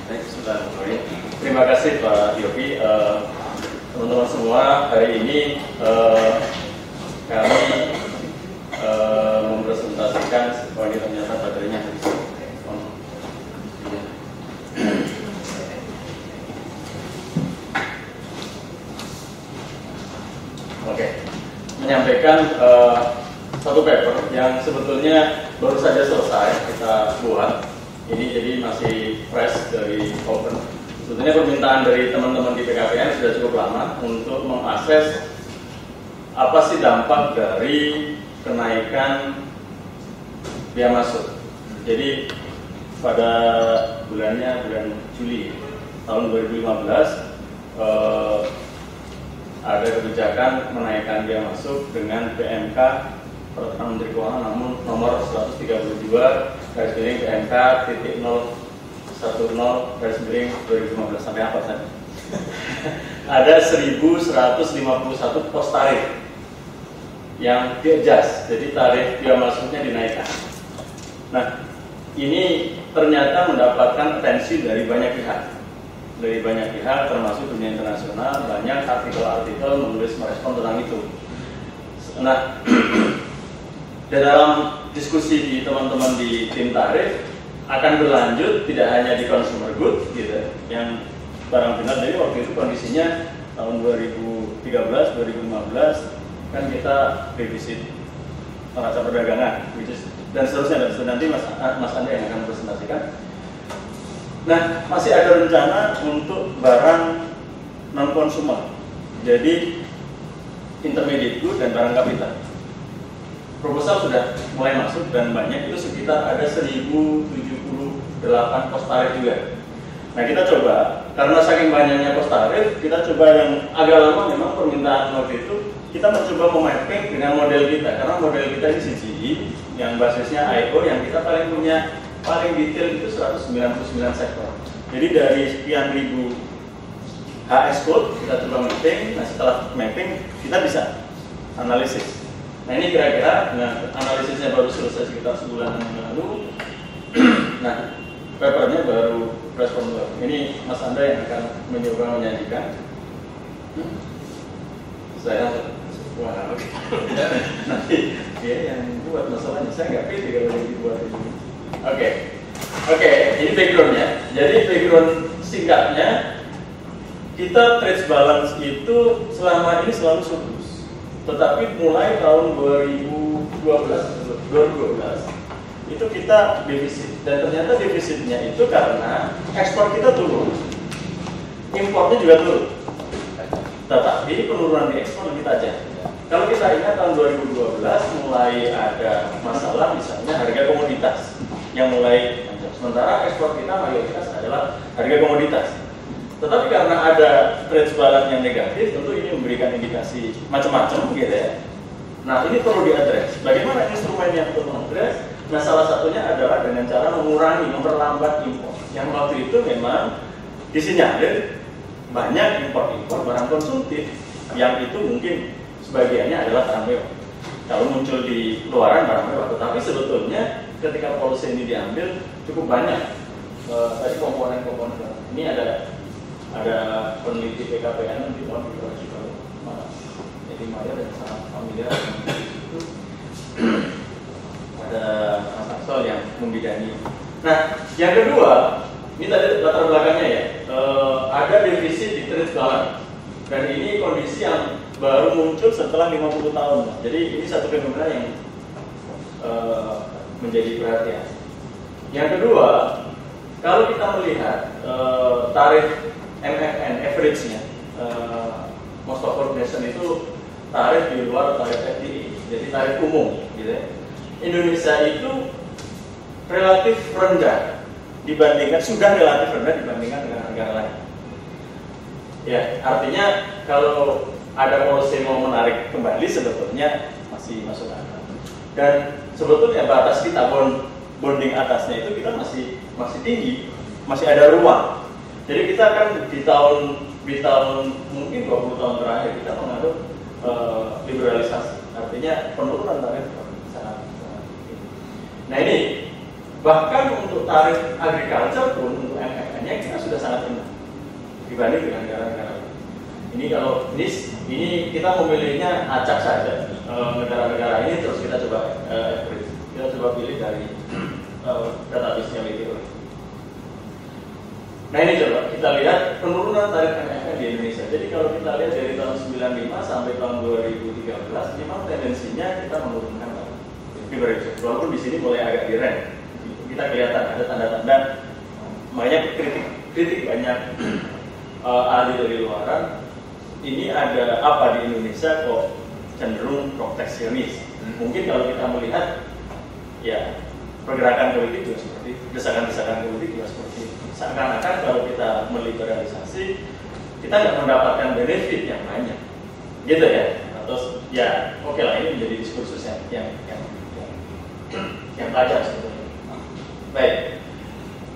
Baik, sudah mulai. Terima kasih Pak Yopi. Teman-teman semua, hari ini kami mempresentasikan bahwa ini ternyata baterainya habis. Oke, menyampaikan satu paper yang sebetulnya baru saja selesai kita buat. Ini jadi masih fresh dari open. Sebetulnya permintaan dari teman-teman di PKPN sudah cukup lama untuk mengakses apa sih dampak dari kenaikan biaya masuk. Jadi pada bulan Juli tahun 2015 ada kebijakan menaikkan biaya masuk dengan PMK Peraturan Menteri Keuangan nomor 132 PMK titik 010 2015 sampai apa tadi? Ada 1.151 pos tarif yang di-adjust, jadi tarif biaya masuknya dinaikkan. Nah, ini ternyata mendapatkan atensi dari banyak pihak, termasuk dunia internasional. Banyak artikel-artikel menulis merespon tentang itu. Nah, dalam diskusi di teman-teman di tim tarif akan berlanjut tidak hanya di consumer goods gitu, yang barang benar. Jadi waktu itu kondisinya tahun 2013, 2015 kan kita defisit neraca perdagangan, dan seterusnya, nanti Mas Anda yang akan presentasikan. Nah, masih ada rencana untuk barang non konsumer, jadi intermediate good dan barang kapital. Proposal sudah mulai masuk dan banyak, itu sekitar ada 1078 pos tarif juga. Nah, kita coba, karena saking banyaknya pos tarif, kita coba yang agak lama memang permintaan waktu itu, kita mencoba memapping dengan model kita, karena model kita ini CGI yang basisnya IO, yang kita paling detail itu 199 sektor. Jadi dari sekian ribu HS code kita coba mapping. Nah, setelah mapping kita bisa analisis. Nah, ini kira-kira, analisisnya baru selesai sekitar sebulan yang lalu. Nah, papernya baru respon baru. Ini Mas Anda yang akan mencoba menyajikan. Saya wah, oke. Nanti dia yang buat masalahnya, saya nggak pede kalau yang dibuat ini. Oke, ini backgroundnya. Jadi background singkatnya, kita trade balance itu selama ini selalu surplus. Tetapi mulai tahun 2012 itu kita defisit, dan ternyata defisitnya itu karena ekspor kita turun, impornya juga turun. Tetapi penurunan di ekspor lebih tajam. Kalau kita ingat tahun 2012 mulai ada masalah, misalnya harga komoditas yang mulai panjang. Sementara ekspor kita mayoritas adalah harga komoditas. Tetapi karena ada trade balance yang negatif, tentu ini memberikan indikasi macam-macam gitu ya. Nah, ini perlu diadres. Bagaimana instrumennya untuk mengadres? Nah, salah satunya adalah dengan cara memperlambat impor. Yang waktu itu memang disinyalir banyak impor barang konsumtif, yang itu mungkin sebagiannya adalah barang mewah. Kalau muncul di luaran barang mewah, tetapi sebetulnya ketika policy ini diambil cukup banyak. Tadi komponen-komponen ini ada peneliti PKPN nanti mau juga jadi Maya dan sangat familiar itu ada Mas Axel yang membidani. Nah, yang kedua, ini tadi latar belakangnya ya, ada defisit di trade balance, dan ini kondisi yang baru muncul setelah 50 tahun. Jadi ini satu fenomena yang menjadi perhatian. Yang kedua, kalau kita melihat tarif MFN average-nya, most favored nation itu tarif di luar tarif FDI, jadi tarif umum gitu ya. Indonesia itu relatif rendah dibandingkan dengan negara lain. Ya, artinya kalau ada policy mau menarik kembali sebetulnya masih masuk akal. Dan sebetulnya batas kita bonding atasnya itu kita masih tinggi, masih ada ruang. Jadi kita kan di tahun mungkin 20 tahun terakhir kita mengadop liberalisasi, artinya penurunan tarif sangat tinggi. Nah, ini bahkan untuk tarif agriculture pun untuk MFN PMFN-nya kita sudah sangat rendah dibanding dengan negara-negara. Ini kalau ini kita memilihnya acak saja negara-negara ini, terus kita coba average. Kita coba pilih dari database-nya WTO. Nah ini coba kita lihat penurunan tarif PMFN di Indonesia. Jadi kalau kita lihat dari tahun 95 sampai tahun 2013, memang tendensinya kita menurunkan tarif. Walaupun di sini mulai agak direm, kita kelihatan ada tanda-tanda, makanya kritik banyak ahli dari luaran. Ini ada apa di Indonesia kok cenderung proteksionis? Mungkin kalau kita melihat, ya pergerakan politik juga seperti itu, desakan-desakan politik juga seperti itu. Seakan-akan kalau kita meliberalisasi, kita nggak mendapatkan benefit yang banyak, gitu ya. Atau ya, oke lah, ini menjadi diskursus yang tajam sebetulnya. Baik,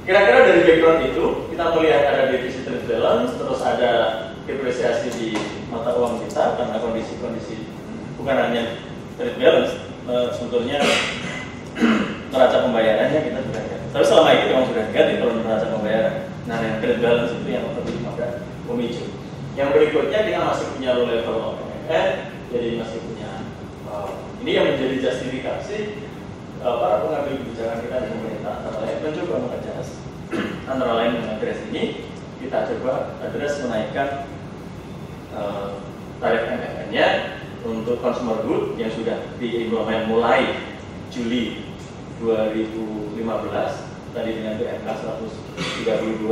kira-kira dari background itu kita melihat ada defisit trade balance, terus ada depresiasi di mata uang kita karena kondisi-kondisi bukan hanya trade balance, sebetulnya neraca pembayarannya kita sudah lihat. Tapi selama ini memang sudah negatif kalau neraca pembayaran. Nah, yang trade balance itu yang lebih pada pemicu. Yang berikutnya kita masih punya low level of PMFN, jadi masih punya ini yang menjadi justifikasi para pengambil kebijakan kita di pemerintah antara lain mencoba mengadres antara lain mengadres ini kita coba address menaikkan tarif PMFN-nya untuk consumer good yang sudah diimplement mulai Juli 2015 tadi dengan PMK 132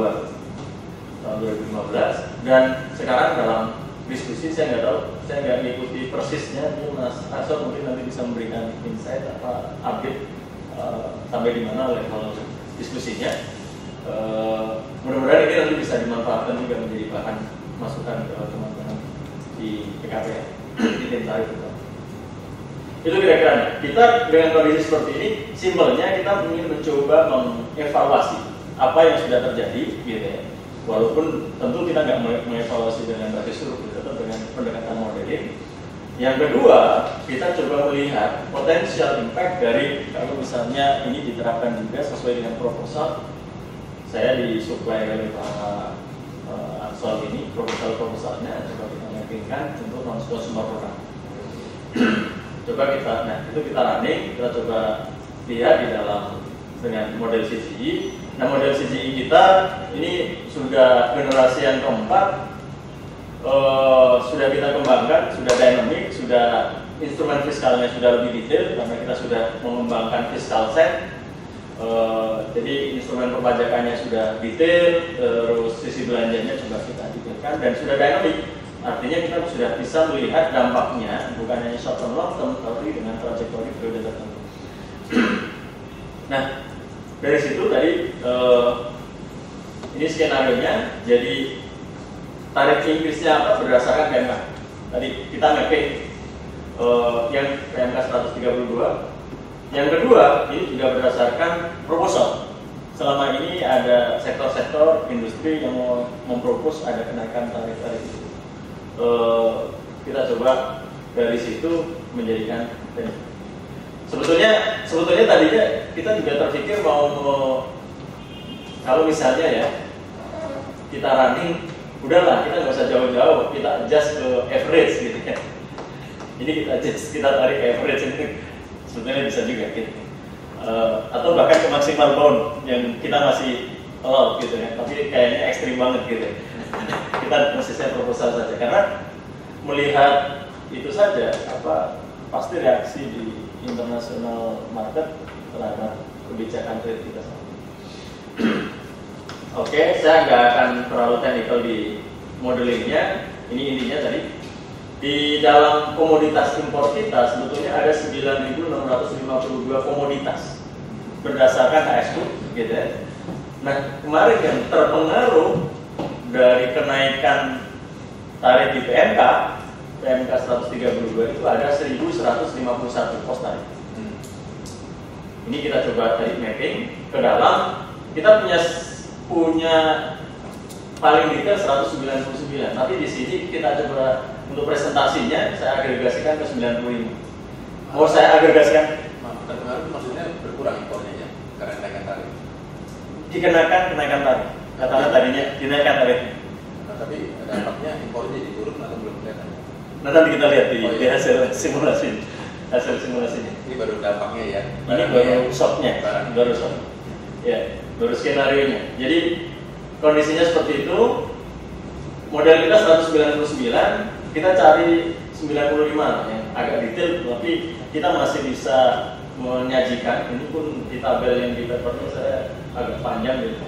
tahun 2015, dan sekarang dalam diskusi saya nggak tahu, saya nggak mengikuti persisnya, ini Mas Arso mungkin nanti bisa memberikan insight apa update sampai di mana level diskusinya. Mudah-mudahan ini nanti bisa dimanfaatkan juga menjadi bahan masukan ke teman-teman di PKP di tim tarif itu. Itu kira-kira kita dengan kondisi seperti ini, simpelnya kita ingin mencoba mengevaluasi apa yang sudah terjadi, gitu ya. Walaupun tentu kita nggak mengevaluasi dengan basis survei, tetap dengan pendekatan modeling. Yang kedua, kita coba melihat potensial impact dari kalau misalnya ini diterapkan juga sesuai dengan proposal. Saya disuplai oleh Pak Ansol ini proposalnya coba kita mappingkan untuk non-consumer product. Coba kita, nah itu kita running, kita coba lihat di dalam dengan model CGI. Nah model CGI kita ini sudah generasi yang keempat, sudah kita kembangkan, sudah dynamic, sudah instrumen fiskalnya sudah lebih detail karena kita sudah mengembangkan fiscal set. Jadi instrumen perpajakannya sudah detail, terus sisi belanjanya juga kita detailkan dan sudah dynamic. Artinya kita sudah bisa melihat dampaknya bukan hanya short term long term, tapi dengan trajektori periode tertentu. Nah, dari situ tadi ini skenario-nya. Jadi tarif increase-nya apa berdasarkan PMK. Tadi kita mapping yang PMK 132. Yang kedua ini juga berdasarkan proposal. Selama ini ada sektor-sektor industri yang mau mempropos ada kenaikan tarif-tarif itu. Kita coba dari situ menjadikan sebetulnya tadinya kita juga terpikir mau kalau misalnya ya kita running udahlah kita nggak usah jauh-jauh, kita adjust ke average gitu ya. Ini kita tarik average ini sebetulnya bisa juga gitu. Atau bahkan ke maksimal bound yang kita masih allowed gitu ya, tapi kayaknya ekstrim banget gitu. Kita prosesnya proposal saja karena melihat itu saja pasti reaksi di international market terhadap kebijakan trade kita. Oke, saya nggak akan terlalu teknikal di modelingnya. Ini intinya tadi di dalam komoditas impor kita sebetulnya ada 9.652 komoditas berdasarkan HSU gitu ya. Nah kemarin yang terpengaruh dari kenaikan tarif di PMK 132 itu ada 1.151 pos tarif. Ini kita coba tadi mapping ke dalam, kita punya paling detail 199. Tapi di sini kita coba untuk presentasinya saya agregasikan ke 95. Mau saya agregasikan? Terpengaruh maksudnya berkurang impornya ya karena kenaikan tarif. Dikenakan kenaikan tarif. Karena tadinya dinaikkan tarifnya. Nah, tapi dampaknya impornya jadi turun atau belum kelihatan? Nah, nanti kita lihat di hasil simulasinya. Ini baru dampaknya ya. Ini baru shocknya, baru shock. Ya, baru skenario-nya. Jadi kondisinya seperti itu. Model kita 199, kita cari 95 yang agak detail, tapi kita masih bisa menyajikan. Ini pun di tabel yang di papernya saya agak panjang gitu.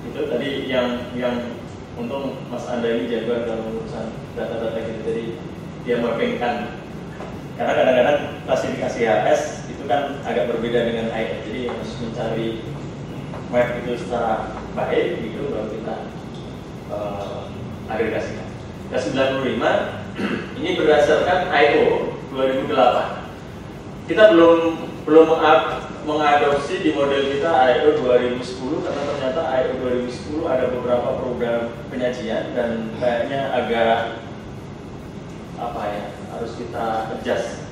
Itu tadi yang untung Mas Anda ini jagoan dalam urusan data-data gitu, jadi dia mappingkan. Karena kadang-kadang klasifikasi HS itu kan agak berbeda dengan IE, jadi harus mencari map itu secara baik gitu baru kita agregasikan. Ke-95 ini berdasarkan IO 2008. Kita belum mengadopsi di model kita IO 2010 karena ternyata IO 2010 ada beberapa program penyajian dan kayaknya agak harus kita adjust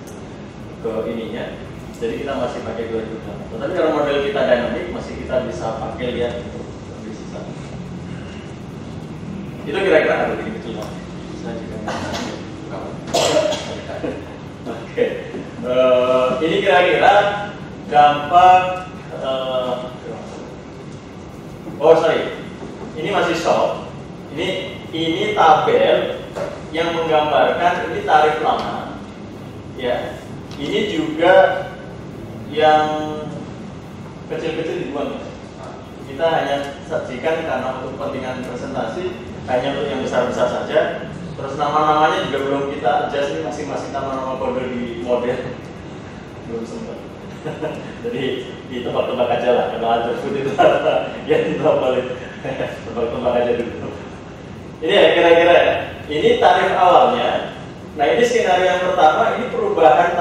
ke ininya. Jadi kita masih pakai 2008. Tapi kalau model kita dynamic masih kita bisa pakai lihat untuk kondisi sana. Itu kira-kira ada begini kecil Pak. Saya juga Oke. Ini kira-kira dampak ini masih soft. Ini tabel yang menggambarkan ini tarif lama. Ya. Ini juga yang kecil-kecil dibuang. Kita hanya sajikan karena untuk kepentingan presentasi hanya untuk yang besar-besar saja. Terus nama-namanya juga belum kita adjust, ini masing-masing nama-nama kode di model belum sempat. Jadi ditebak-tebak aja lah. Kalau ada food itu apa yang ditebak tebak-tebak aja dulu. Ini ya kira-kira ya. Ini tarif awalnya. Nah ini skenario yang pertama, ini perubahan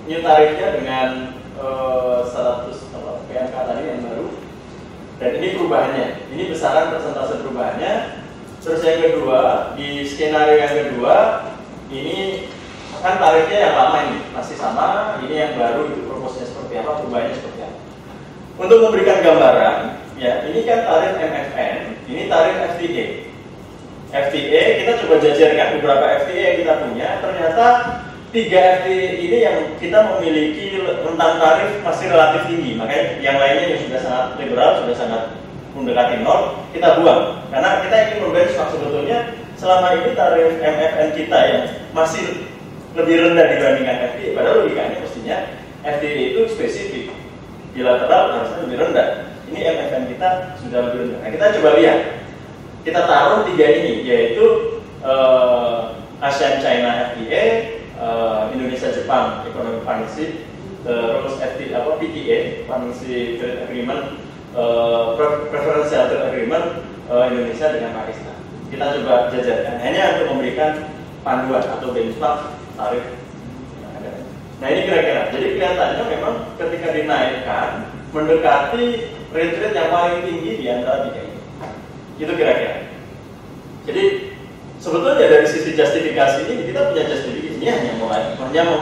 new tarifnya dengan 100 PMK tadi yang baru. Dan ini perubahannya, ini besaran persentase perubahannya. Terus yang kedua, di skenario yang kedua, ini kan tarifnya yang lama ini masih sama, ini yang baru itu proposnya seperti apa, perubahannya seperti apa. Untuk memberikan gambaran, ya ini kan tarif MFN, ini tarif FTA. FTA kita coba jajarkan beberapa FTA yang kita punya, ternyata 3 FTA ini yang kita memiliki rentang tarif masih relatif tinggi, makanya yang lainnya yang sudah sangat liberal, sudah sangat mendekati nol, kita buang. Karena kita ingin membenchmark sebetulnya selama ini tarif MFN kita yang masih lebih rendah dibandingkan FTA, padahal logikanya mestinya FTA itu spesifik, bilateral harusnya lebih rendah. Ini MFN kita sudah lebih rendah. Nah, kita coba lihat. Kita taruh 3 ini, yaitu ASEAN China FTA, Indonesia Jepang Economic Partnership, terus PTA, Partnership Trade Agreement, Preferential Trade Agreement Indonesia dengan Pakistan. Kita coba jajarkan, hanya untuk memberikan panduan atau benchmark tarif yang ada. Nah ini kira-kira, jadi kelihatannya memang ketika dinaikkan mendekati rate yang paling tinggi di antara 3 ini. Itu kira-kira. Jadi sebetulnya dari sisi justifikasi ini kita punya justifikasi ini hanya mau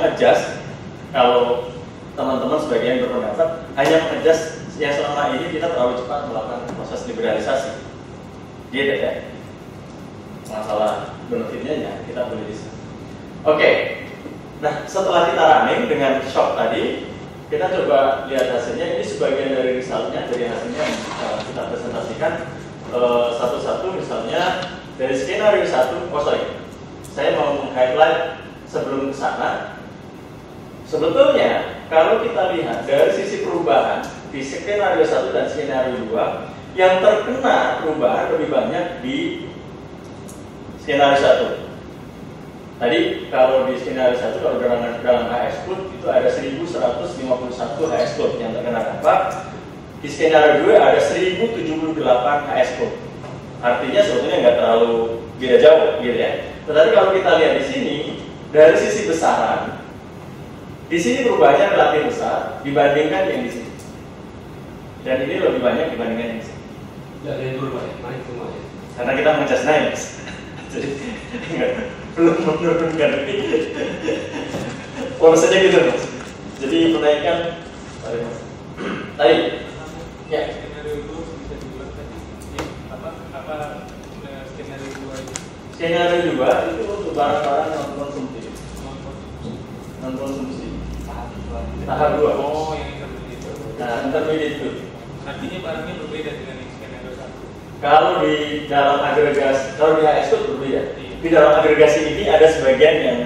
adjust. Kalau teman-teman sebagian berpendapat hanya adjust yang selama ini kita terlalu cepat melakukan proses liberalisasi. Gitu ya. Masalah benefitnya ya kita boleh diskusi. Oke. Nah setelah kita running dengan shock tadi, kita coba lihat hasilnya. Ini sebagian dari resultnya, dari hasilnya yang kita presentasikan. Satu-satu misalnya dari skenario 1, saya mau meng-highlight sebelum ke sana. Sebetulnya kalau kita lihat dari sisi perubahan di skenario 1 dan skenario 2, yang terkena perubahan lebih banyak di skenario 1. Tadi kalau di skenario 1 kalau dalam HS code itu ada 1151 HS code yang terkena dampak. Di skenario 2 ada 1078 HS code. Artinya sebetulnya nggak terlalu beda jauh gitu ya. Tetapi kalau kita lihat di sini dari sisi besaran, di sini perubahannya relatif besar dibandingkan yang di sini. Dan ini lebih banyak dibandingkan yang di sini. Ya, dari dulu Pak, naik semua ya. Karena kita mengejas naik. Jadi belum menurunkan. Maksudnya gitu Mas. Jadi menaikkan tadi Ya. Skenario itu bisa diulang tadi. Skenario 2 itu? Skenario 2 itu untuk barang-barang non konsumtif. Non konsumsi. Tahap 2. Oh, yang intermediate itu. Nah, intermediate itu. Artinya barangnya berbeda dengan yang skenario 1. Kalau di dalam agregasi, kalau di HS itu berbeda. Iya. Di dalam agregasi ini ada sebagian yang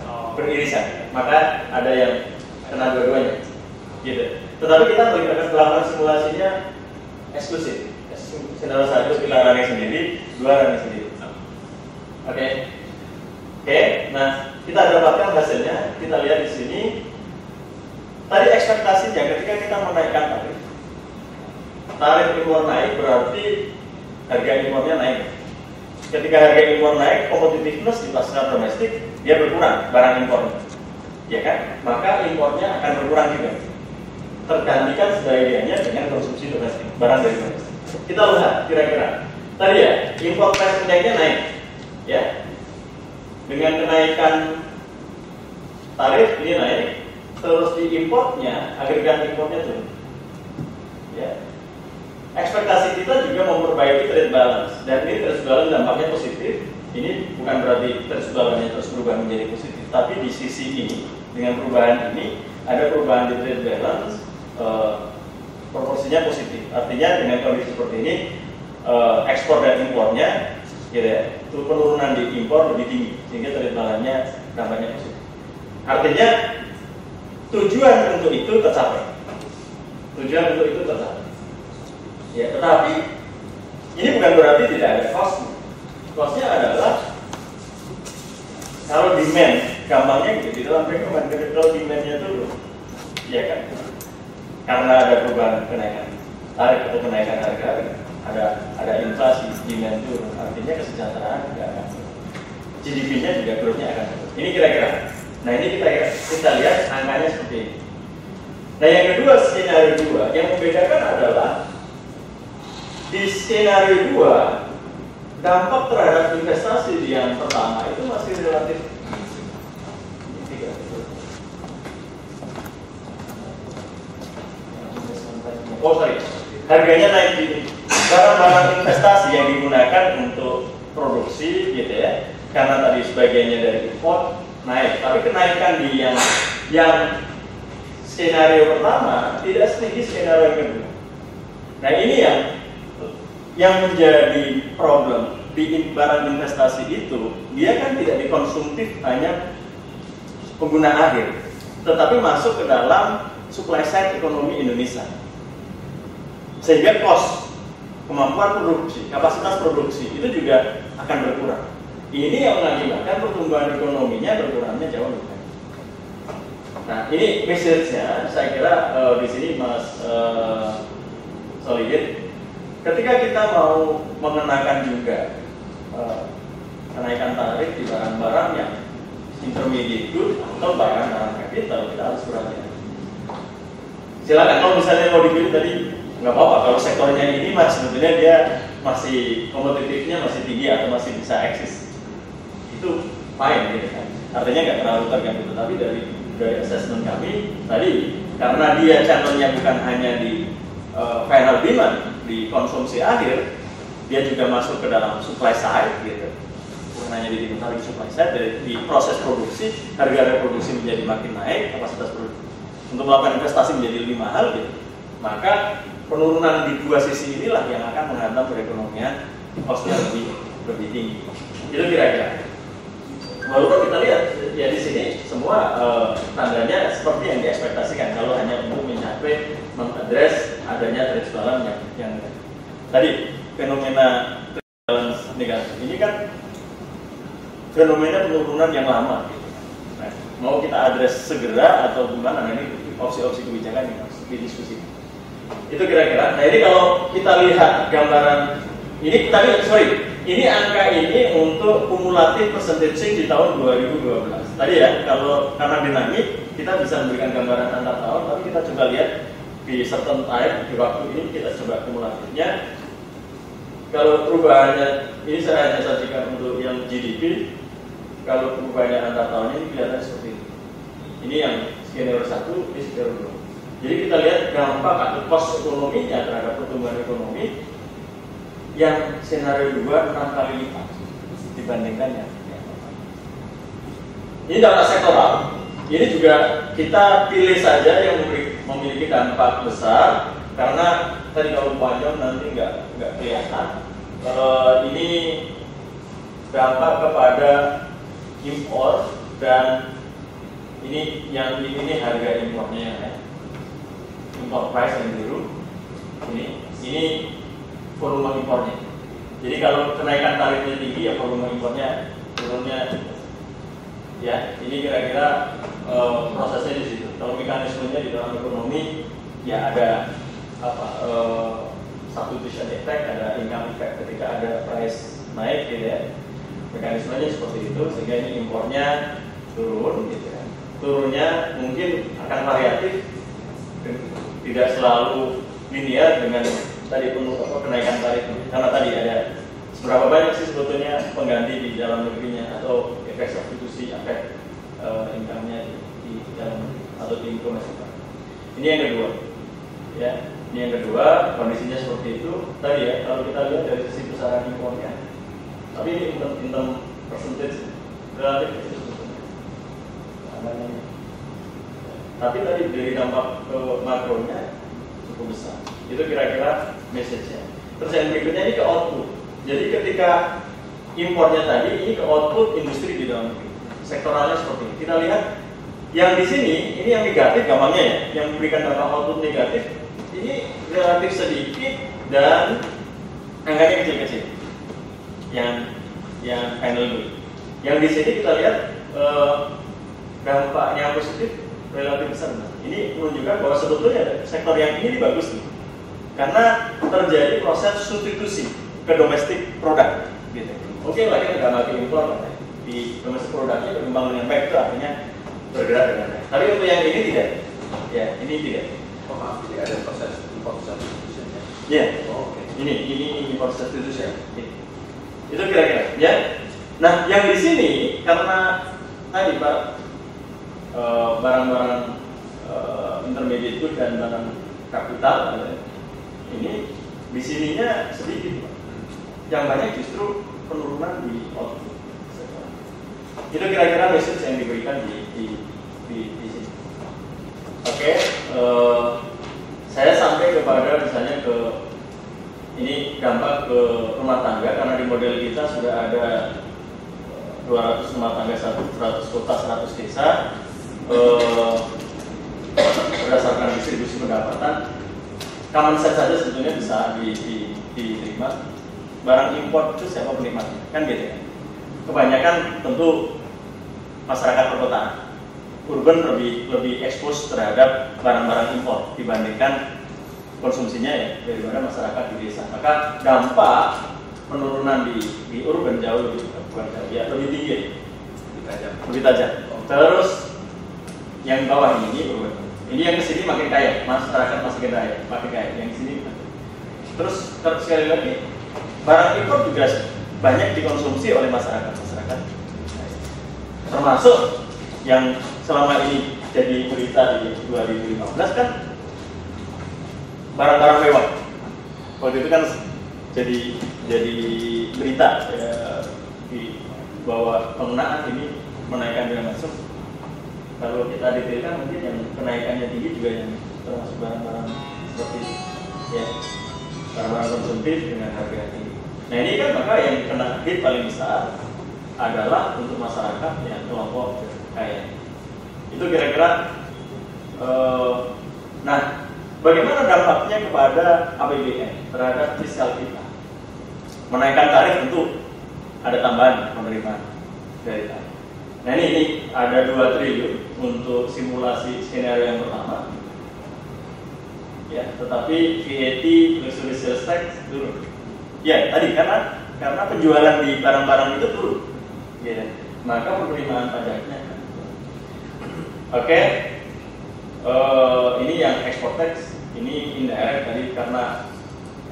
Oh. beririsan, maka ada yang kena dua-duanya, gitu. Tetapi kita melakukan simulasinya eksklusif. Skenario 1 kita running sendiri, 2 running sendiri. Oke. Nah kita dapatkan hasilnya. Kita lihat di sini. Tadi ekspektasinya ketika kita menaikkan tarif impor naik berarti harga impornya naik. Ketika harga impor naik, competitiveness di pasar domestik dia berkurang barang impornya, ya kan? Maka impornya akan berkurang juga. Tergantikan sebagiannya dengan konsumsi domestik, barang dari domestik. Kita lihat kira-kira tadi ya, import price index-nya naik, ya. Dengan kenaikan tarif ini naik, terus di importnya, agregat importnya turun, ya. Ekspektasi kita juga memperbaiki trade balance, dan ini trade balance dampaknya positif. Ini bukan berarti trade balance-nya terus berubah menjadi positif, tapi di sisi ini dengan perubahan ini ada perubahan di trade balance, proporsinya positif. Artinya dengan kondisi seperti ini, ekspor dan impornya, gitu ya, penurunan di impor lebih tinggi, sehingga trade balance-nya dampaknya positif. Artinya tujuan untuk itu tercapai. Ya, tetapi ini bukan berarti tidak ada cost. Cost-nya adalah kalau demand, gampangnya gitu, di dalam rekomen kalau demand-nya turun, ya kan? Karena ada perubahan kenaikan tarif atau kenaikan harga, ada inflasi, demand turun, artinya kesejahteraan tidak akan turun. GDP-nya juga growth-nya akan turun. Ini kira-kira. Nah ini kita lihat angkanya seperti ini. Nah yang kedua, skenario 2 yang membedakan adalah di skenario 2 dampak terhadap investasi di yang pertama itu masih relatif harganya naik gini. Barang-barang investasi yang digunakan untuk produksi gitu ya, karena tadi sebagiannya dari import naik, tapi kenaikan di yang skenario pertama tidak setinggi skenario yang kedua. Nah ini yang menjadi problem di barang investasi itu, dia kan tidak dikonsumtif hanya pengguna akhir, tetapi masuk ke dalam supply side ekonomi Indonesia, sehingga cost, kemampuan produksi, kapasitas produksi itu juga akan berkurang. Ini yang mengakibatkan pertumbuhan ekonominya berkurangnya jauh lebih banyak. Nah ini message-nya, saya kira di sini Mas Solihin, ketika kita mau mengenakan juga kenaikan tarif di barang-barang yang intermediate good atau barang-barang capital, kita harus berhati-hati. Silakan kalau misalnya mau dipilih tadi nggak apa-apa, kalau sektornya ini sebetulnya dia masih kompetitifnya masih tinggi atau masih bisa eksis, itu fine gitu kan. Artinya nggak terlalu terganggu. Tapi dari assessment kami tadi, karena dia channelnya bukan hanya di final demand, di konsumsi akhir, dia juga masuk ke dalam supply side gitu. Bukan hanya di supply side, di proses produksi, harga reproduksi menjadi makin naik, kapasitas produksi untuk melakukan investasi menjadi lebih mahal gitu. Maka penurunan di dua sisi inilah yang akan menghantam perekonomian kosnya lebih tinggi. Itu kira-kira. Walaupun kita lihat ya di sini semua tandanya seperti yang diekspektasikan kalau hanya untuk mencapai mengadres adanya trade balance yang tadi fenomena trade balance negatif ini kan fenomena penurunan yang lama gitu. Nah, mau kita adres segera atau gimana, ini opsi-opsi kebijakan yang harus didiskusikan. Itu kira-kira. Nah ini kalau kita lihat gambaran ini tadi, ini angka ini untuk kumulatif percentage di tahun 2012. Tadi ya, kalau karena dinamik kita bisa memberikan gambaran antar tahun, tapi kita coba lihat di certain time di waktu ini kita coba kumulatifnya. Kalau perubahannya ini saya hanya sajikan untuk yang GDP. Kalau perubahannya antar tahun ini kelihatan seperti ini. Ini yang skenario 1, ini skenario 2. Jadi kita lihat dampak atau cost ekonominya terhadap pertumbuhan ekonomi yang skenario 2 6 kali lipat dibandingkan yang pertama. Ini data sektoral. Ini juga kita pilih saja yang memiliki dampak besar karena tadi kalau panjang nanti nggak kelihatan. Ini dampak kepada impor dan ini yang ini harga impornya ya. Import price yang biru. Ini volume impornya. Jadi kalau kenaikan tarifnya tinggi ya volume impornya turunnya. Ya, ini kira-kira prosesnya di situ. Kalau mekanismenya di dalam ekonomi ya ada substitution effect, ada income effect ketika ada price naik gitu ya. Mekanismenya seperti itu sehingga ini impornya turun gitu ya. Turunnya mungkin akan variatif, tidak selalu linear dengan tadi kenaikan tarif. Karena tadi ada seberapa banyak sih sebetulnya pengganti di dalam negerinya atau efek substitusi, efek income-nya di dalam atau di informasi. Ini yang kedua, ya. Ini yang kedua, kondisinya seperti itu. Tadi ya, kalau kita lihat dari sisi besaran impornya, tapi ini in term percentage relatif itu sebetulnya. Tapi tadi dari dampak ke makronya cukup besar. Itu kira-kira message-nya. Terus yang berikutnya ini ke output. Jadi ketika impornya tadi ini ke output industri di dalam negeri. Sektoralnya seperti ini. Kita lihat yang di sini ini yang negatif gampangnya ya, yang memberikan dampak output negatif ini relatif sedikit dan angkanya kecil-kecil. Yang final good. Yang di sini kita lihat dampaknya positif relatif besar. Ini menunjukkan bahwa sebetulnya sektor yang ini bagus nih. Karena terjadi proses substitusi ke domestik produk gitu. Oke lah kita nggak pakai impor kan. Di domestik produknya berkembang dengan baik itu artinya bergerak dengan baik. Tapi untuk yang ini tidak. Ya, ini tidak. Oh maaf, jadi ada proses import substitution-nya. Ya. Oh, oke. Ini import substitution. Itu kira-kira ya. Nah, yang di sini karena tadi Pak barang-barang intermediate good dan barang kapital ini di sininya sedikit Pak. Yang banyak justru penurunan di output. Itu kira-kira message yang diberikan di sini. Oke, saya sampai kepada misalnya ke ini dampak ke rumah tangga karena di model kita sudah ada 200 rumah tangga 100 kota 100 desa berdasarkan distribusi pendapatan. Common sense saja sebetulnya bisa diterima. Barang impor itu siapa penikmatnya? Kan gitu kan. Kebanyakan tentu masyarakat perkotaan. Urban lebih expose terhadap barang-barang impor dibandingkan konsumsinya ya daripada masyarakat di desa. Maka dampak penurunan di urban jauh lebih lebih tinggi, lebih tajam. Terus yang bawah ini urban. Ini yang kesini makin kaya, masyarakat makin kaya. Yang di sini. Terus sekali lagi barang impor juga banyak dikonsumsi oleh masyarakat. Termasuk yang selama ini jadi berita di 2015 kan barang-barang mewah. Waktu itu kan jadi berita ya, di bahwa penggunaan ini menaikkan biaya masuk. Kalau kita detailkan mungkin yang kenaikannya tinggi juga yang termasuk barang-barang seperti ya barang-barang konsumtif dengan harga tinggi. Nah ini kan maka yang kena hit paling besar adalah untuk masyarakat yang kelompok kaya. Itu kira-kira. Nah, bagaimana dampaknya kepada APBN terhadap fiskal kita? Menaikkan tarif tentu ada tambahan penerimaan dari tarif. Nah ini ada 2 triliun untuk simulasi skenario yang pertama. Ya, tetapi VAT luxury sales tax turun. Ya, tadi karena penjualan di barang-barang itu turun. Ya, maka penerimaan pajaknya akan turun. Oke. Ini yang ekspor tax, ini indirect tadi karena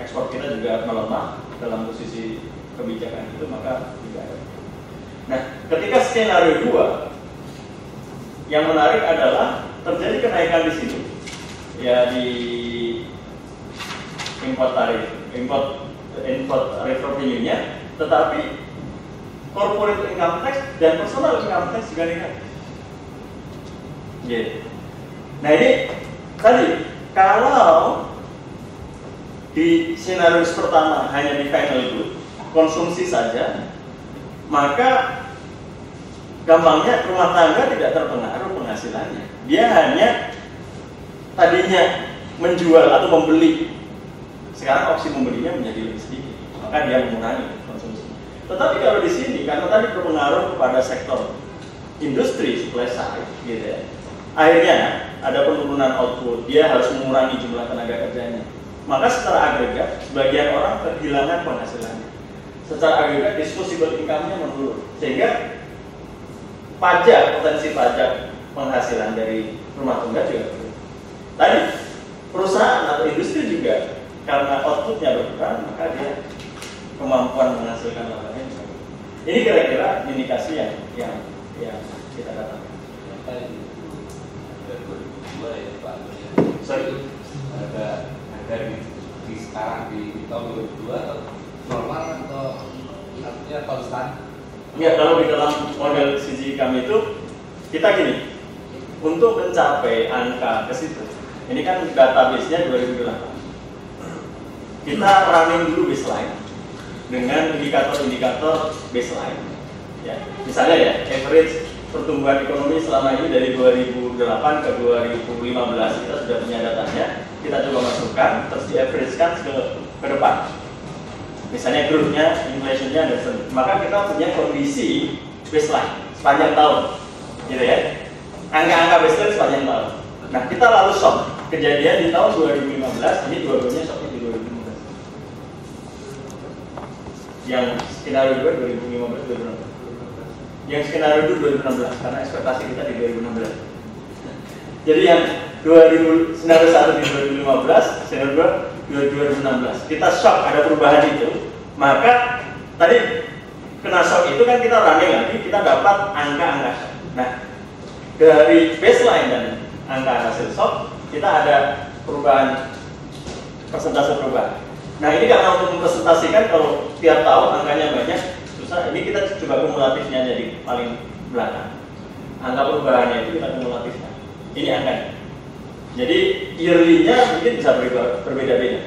ekspor kita juga melemah dalam posisi kebijakan itu maka tidak ada. Nah, ketika skenario 2 yang menarik adalah terjadi kenaikan di sini ya di import tarif revenue-nya, tetapi corporate income tax dan personal income tax juga negatif. Yeah. Nah ini tadi kalau di skenario pertama hanya di final good, konsumsi saja, maka gampangnya rumah tangga tidak terpengaruh penghasilannya. Dia hanya tadinya menjual atau membeli, sekarang opsi membelinya menjadi lebih sedikit, maka dia mengurangi konsumsi. Tetapi kalau di sini karena tadi berpengaruh kepada sektor industri supply side, gitu ya, akhirnya ada penurunan output, dia harus mengurangi jumlah tenaga kerjanya. Maka secara agregat, sebagian orang kehilangan penghasilannya. Secara agregat, disposable income-nya menurun. Sehingga potensi pajak penghasilan dari rumah tangga juga turun. Tadi, perusahaan atau industri juga, karena output-nya berkurang, maka dia kemampuan menghasilkan lapangan juga. Ini kira-kira indikasi yang kita dapatkan. Sorry. Ada di sekarang di tahun 2002 atau normal atau artinya konstan? Ya, kalau di dalam model CGI kami itu kita gini, untuk mencapai angka ke situ, ini kan database-nya 2008. Kita running dulu baseline dengan indikator-indikator baseline. Ya, misalnya ya, average pertumbuhan ekonomi selama ini dari 2008 ke 2015 kita sudah punya datanya, kita coba masukkan, terus di-average-kan ke depan. Misalnya growth-nya, inflation-nya, dan maka kita punya kondisi baseline sepanjang tahun, gitu ya. Angka-angka baseline sepanjang tahun. Nah, kita lalu shock kejadian di tahun 2015, ini dua-duanya shocknya di 2015. Yang skenario 2 2015-2016. Yang skenario itu 2016 karena ekspektasi kita di 2016. Jadi yang skenario 1 di 2015, skenario 2 2016. Kita shock ada perubahan itu, maka tadi kena shock itu kan kita running lagi, kita dapat angka-angka shock. Nah, dari baseline dan angka hasil shock kita ada perubahan, persentase perubahan. Nah ini karena untuk mempresentasikan kalau tiap tahun angkanya banyak susah, ini kita coba kumulatifnya jadi paling belakang. Angka perubahannya itu kita kumulatifkan. Ini angkanya. Jadi yearly-nya mungkin bisa berbeda-beda.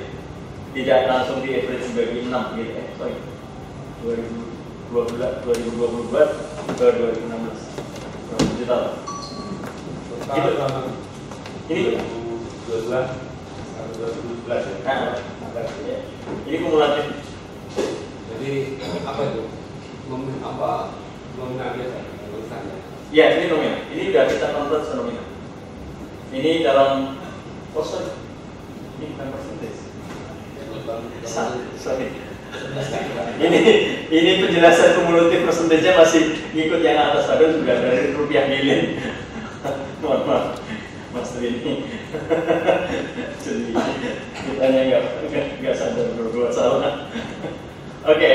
Tidak langsung di average bagi 6 gitu ya. Sorry. 2022 ke 2016. 7 tahun. Gitu. Ini 2012 ya. Nah, ya. Ini kumulatif. Jadi apa itu? Nominalnya tulisannya. Ya, ini nominal. Ini sudah kita convert ke nominal. Ini dalam ini bukan percentage. Sorry. Ini penjelasan kumulatif persentasenya masih ngikut yang atas, padahal sudah dari rupiah million. Mohon maaf, Mas ini. Jadi kitanya nggak sadar berbuat salah. Oke,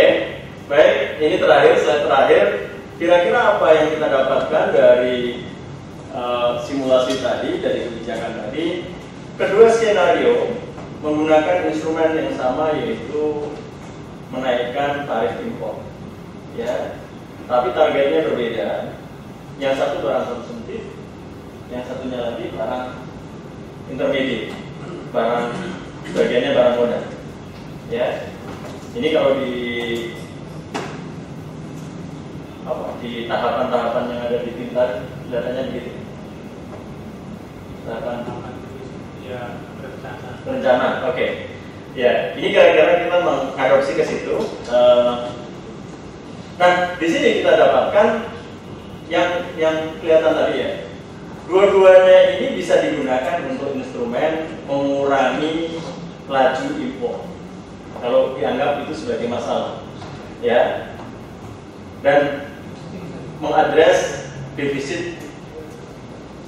baik. Ini slide terakhir. Kira-kira apa yang kita dapatkan dari simulasi tadi, dari kebijakan tadi? Kedua skenario menggunakan instrumen yang sama, yaitu menaikkan tarif impor. Ya, tapi targetnya berbeda. Yang satu barang konsumtif, yang satunya lagi barang intermediate, barang bagiannya barang modal. Ya, ini kalau di tahapan-tahapan yang ada di pintar datanya begitu. Tahapan Ya, rencana. Oke. Ya, ini kira-kira kita mengadopsi ke situ. Nah, di sini kita dapatkan yang kelihatan tadi ya. Dua-duanya ini bisa digunakan untuk instrumen mengurangi laju impor. Kalau dianggap itu sebagai masalah, ya, dan mengadres defisit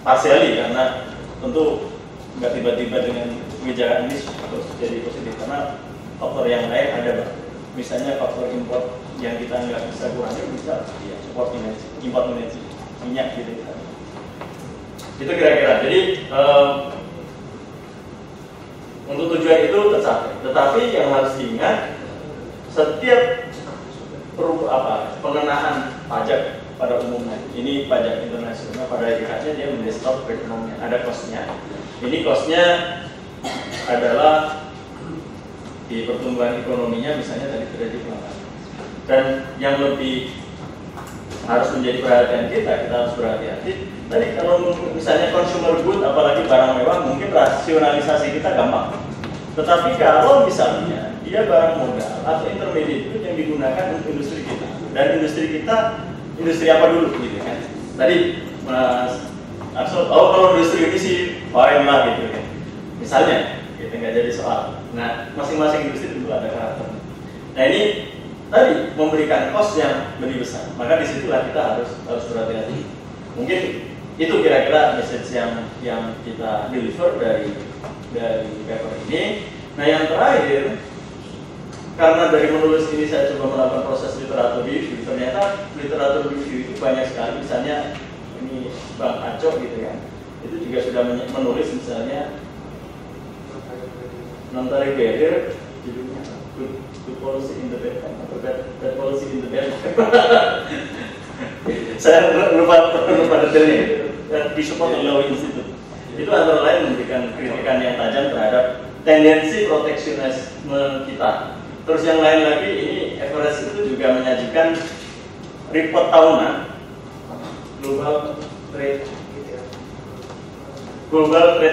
parsiali karena tentu nggak tiba-tiba dengan kebijakan ini terus jadi positif karena faktor yang lain ada, misalnya faktor impor yang kita nggak bisa kurangi, bisa ya, support energy, import energy, minyak gitu. Itu kira-kira. Jadi Tetapi yang harus diingat, setiap pengenaan pajak pada umumnya, ini pajak internasional pada hakikatnya dia mendistort perekonomian, ada cost-nya. Ini cost-nya adalah di pertumbuhan ekonominya misalnya tadi terjadi pelanggaran. Dan yang lebih harus menjadi perhatian kita harus berhati-hati. Tadi kalau misalnya consumer good, apalagi barang mewah, mungkin rasionalisasi kita gampang. Tetapi kalau misalnya dia barang modal atau intermediate good yang digunakan untuk industri kita, dan industri kita industri apa dulu gitu kan? Tadi Mas Arsul, kalau industri ini sih fine lah gitu kan. Misalnya, kita nggak jadi soal. Nah, masing-masing industri tentu ada karakter. Nah ini tadi memberikan cost yang lebih besar, maka disitulah kita harus berhati-hati. Mungkin itu kira-kira message yang kita deliver dari paper ini. Nah yang terakhir, karena dari menulis ini saya coba melakukan proses literatur review, ternyata literatur review itu banyak sekali. Misalnya ini Bang Acok gitu ya, itu juga sudah menulis misalnya non-tarif barrier, judulnya good policy in the bad time atau bad policy in the bad time. Saya lupa detailnya gitu. Disupport oleh Law Institute. Itu antara lain memberikan kritikan yang tajam terhadap tendensi proteksionisme kita. Terus yang lain lagi, ini Everest itu juga menyajikan report tahunan Global Trade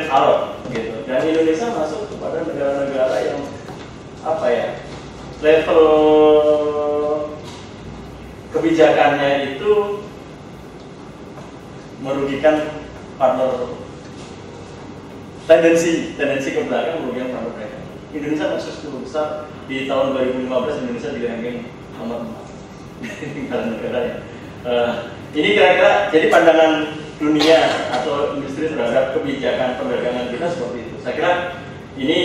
Alert gitu. Dan Indonesia masuk kepada negara-negara yang level kebijakannya itu merugikan partner, tendensi ke belakang merugikan partner mereka. Indonesia masuk 10 besar di tahun 2015. Indonesia di ranking nomor 4 negara ya. Ini kira-kira jadi pandangan dunia atau industri terhadap kebijakan perdagangan kita seperti itu. Saya kira ini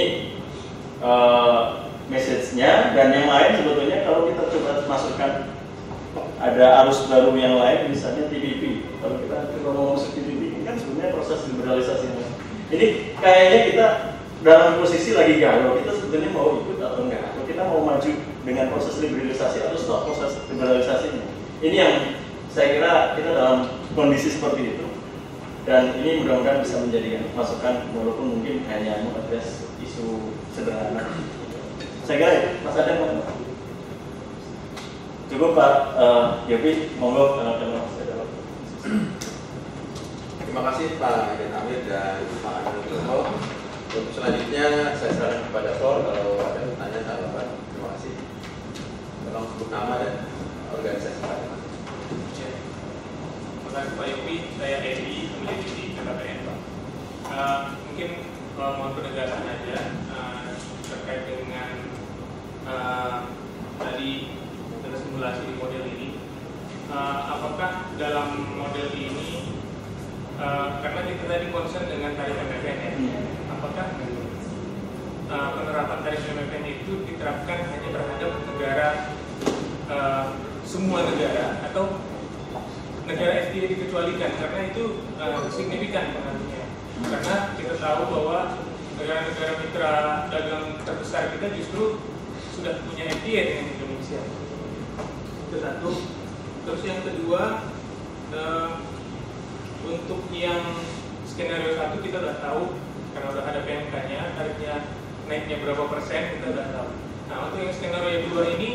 message-nya, dan yang lain sebetulnya kalau kita coba masukkan ada arus baru yang lain, misalnya TPP. Kalau kita mau masuk TPP, ini kan sebenarnya proses liberalisasi. Ini kayaknya kita dalam posisi lagi galau, kita sebetulnya mau ikut atau enggak, atau kita mau maju dengan proses liberalisasi atau stop proses liberalisasinya. Ini yang saya kira kita dalam kondisi seperti itu, dan ini mudah-mudahan bisa menjadikan masukan walaupun mungkin hanya mengadres isu sederhana. Saya kira itu, Mas Adam mau cukup Pak Yopi, monggo kalau Mas Adam. Terima kasih Pak Aden Amir dan Pak Anil Jono. Untuk selanjutnya saya serahkan kepada Flor kalau ada pertanyaan atau apa. Terima kasih. Tolong sebut nama dan organisasi Pak. Terima kasih Pak Yopi, saya Edi, peneliti KKPN Pak. Mungkin mohon penegasan aja terkait dengan tadi simulasi di model ini. Apakah dalam model ini karena kita tadi concern dengan tarif MFN ya, apakah penerapan tarif MFN itu diterapkan hanya terhadap negara semua negara atau negara FTA dikecualikan, karena itu signifikan pengaruhnya. Karena kita tahu bahwa negara-negara mitra dagang terbesar kita justru sudah punya FTA dengan Indonesia. Itu satu. Terus yang kedua, untuk yang skenario 1 kita sudah tahu karena sudah ada PMK-nya, tarifnya naiknya berapa persen kita sudah tahu. Nah untuk yang skenario yang kedua ini,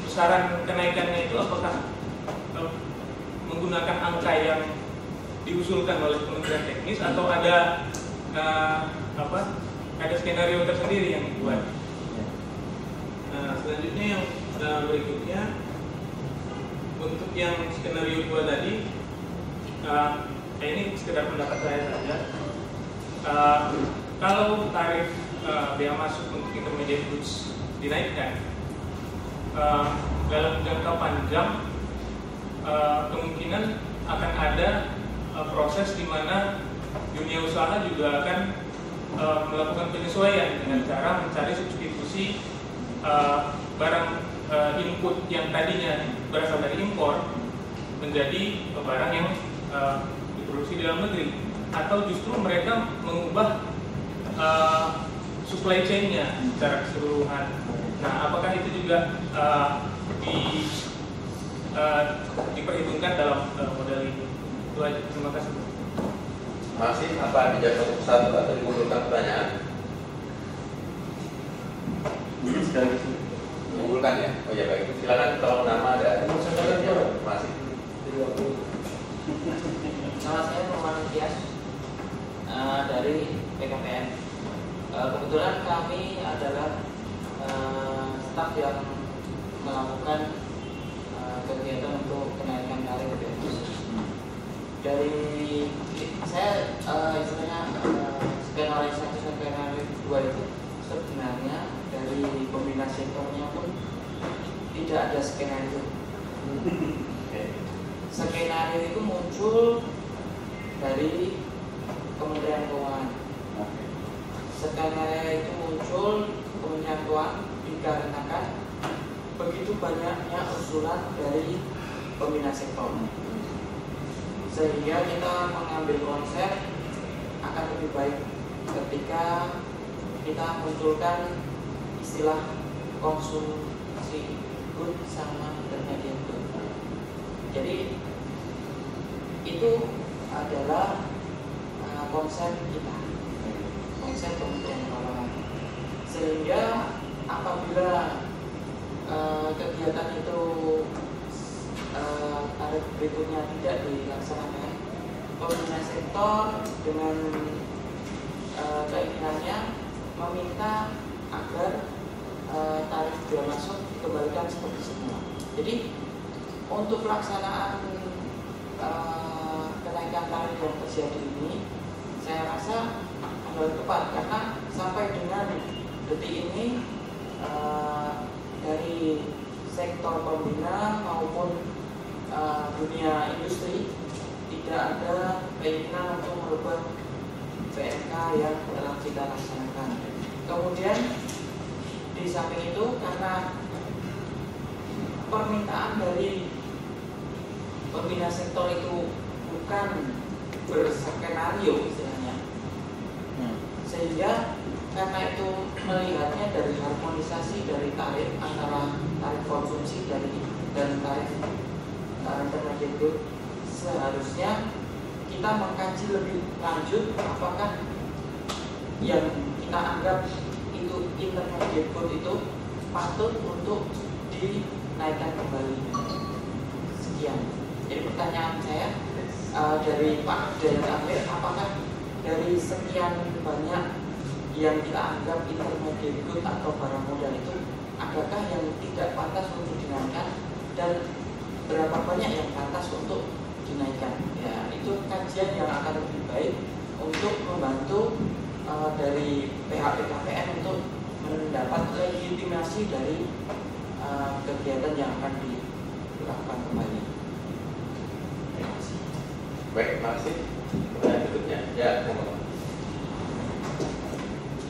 besaran kenaikannya itu apakah menggunakan angka yang diusulkan oleh Kementerian Teknis atau ada ada skenario tersendiri yang dibuat? Nah selanjutnya yang berikutnya, untuk yang skenario 2 tadi, ini sekedar pendapat saya saja. Kalau tarif bea masuk untuk intermediate goods dinaikkan, dalam jangka panjang kemungkinan akan ada proses di mana dunia usaha juga akan melakukan penyesuaian dengan cara mencari substitusi barang input yang tadinya berasal dari impor menjadi barang yang diproduksi di dalam negeri, atau justru mereka mengubah supply chain-nya secara keseluruhan. Nah, apakah itu juga diperhitungkan dalam model ini? Itu aja. Terima kasih. Masih apa dijawab satu atau dikumpulkan pertanyaan? Mungkin sekali lagi. Mengumpulkan ya? Oh ya baik, silakan tolong nama dan masih. Nama saya Muhammad Tias dari PKPM. Kebetulan kami adalah staf yang melakukan kegiatan untuk kenaikan tarif BPJS. Dari saya istilahnya skenario 1 dan skenario 2 itu sebenarnya dari pembina sektornya pun tidak ada skenario. Skenario itu muncul dari Kementerian Keuangan. Skenario itu muncul Kementerian Keuangan dikarenakan begitu banyaknya usulan dari pembina sektor, sehingga kita mengambil konsep akan lebih baik ketika kita munculkan istilah konsumsi good sama intermediate good. Jadi itu adalah konsep kita, konsep Kementerian Keuangan, sehingga apabila kegiatan itu tarif berikutnya tidak dilaksanakan, pembina sektor dengan keinginannya meminta agar tarif biaya masuk dikembalikan seperti semula. Jadi untuk pelaksanaan kenaikan tarif yang terjadi ini, saya rasa adalah tepat karena sampai dengan detik ini dari sektor pembina maupun dunia industri tidak ada keinginan untuk merubah PMK yang telah kita laksanakan. Kemudian di samping itu karena permintaan dari pembina sektor itu bukan berskenario istilahnya, sehingga karena itu melihatnya dari harmonisasi dari tarif antara tarif konsumsi dan tarif intermediate good, seharusnya kita mengkaji lebih lanjut apakah yang kita anggap itu intermediate good itu patut untuk dinaikkan kembali. Sekian. Jadi pertanyaan saya dari Pak Dayat Amir, apakah dari sekian banyak yang kita anggap intermediate good atau barang modal itu, adakah yang tidak pantas untuk dinaikkan dan berapa banyak yang pantas untuk dinaikkan? Ya, itu kajian yang akan lebih baik untuk membantu dari pihak PKPM untuk mendapat legitimasi dari kegiatan yang akan dilakukan kembali. Terima kasih. Baik, terima kasih. Pertanyaan berikutnya, ya,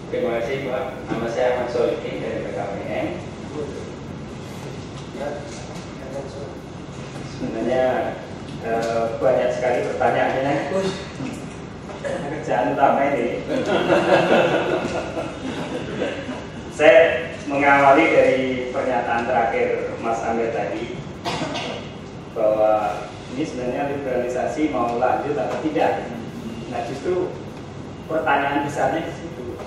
Terima kasih Pak. Nama saya Ahmad Solihin dari PKPM. Sebenarnya banyak sekali pertanyaannya. Kerjaan utama ini. Saya mengawali dari pernyataan terakhir Mas Amir tadi bahwa ini sebenarnya liberalisasi mau lanjut atau tidak. Nah, justru pertanyaan besarnya di situ.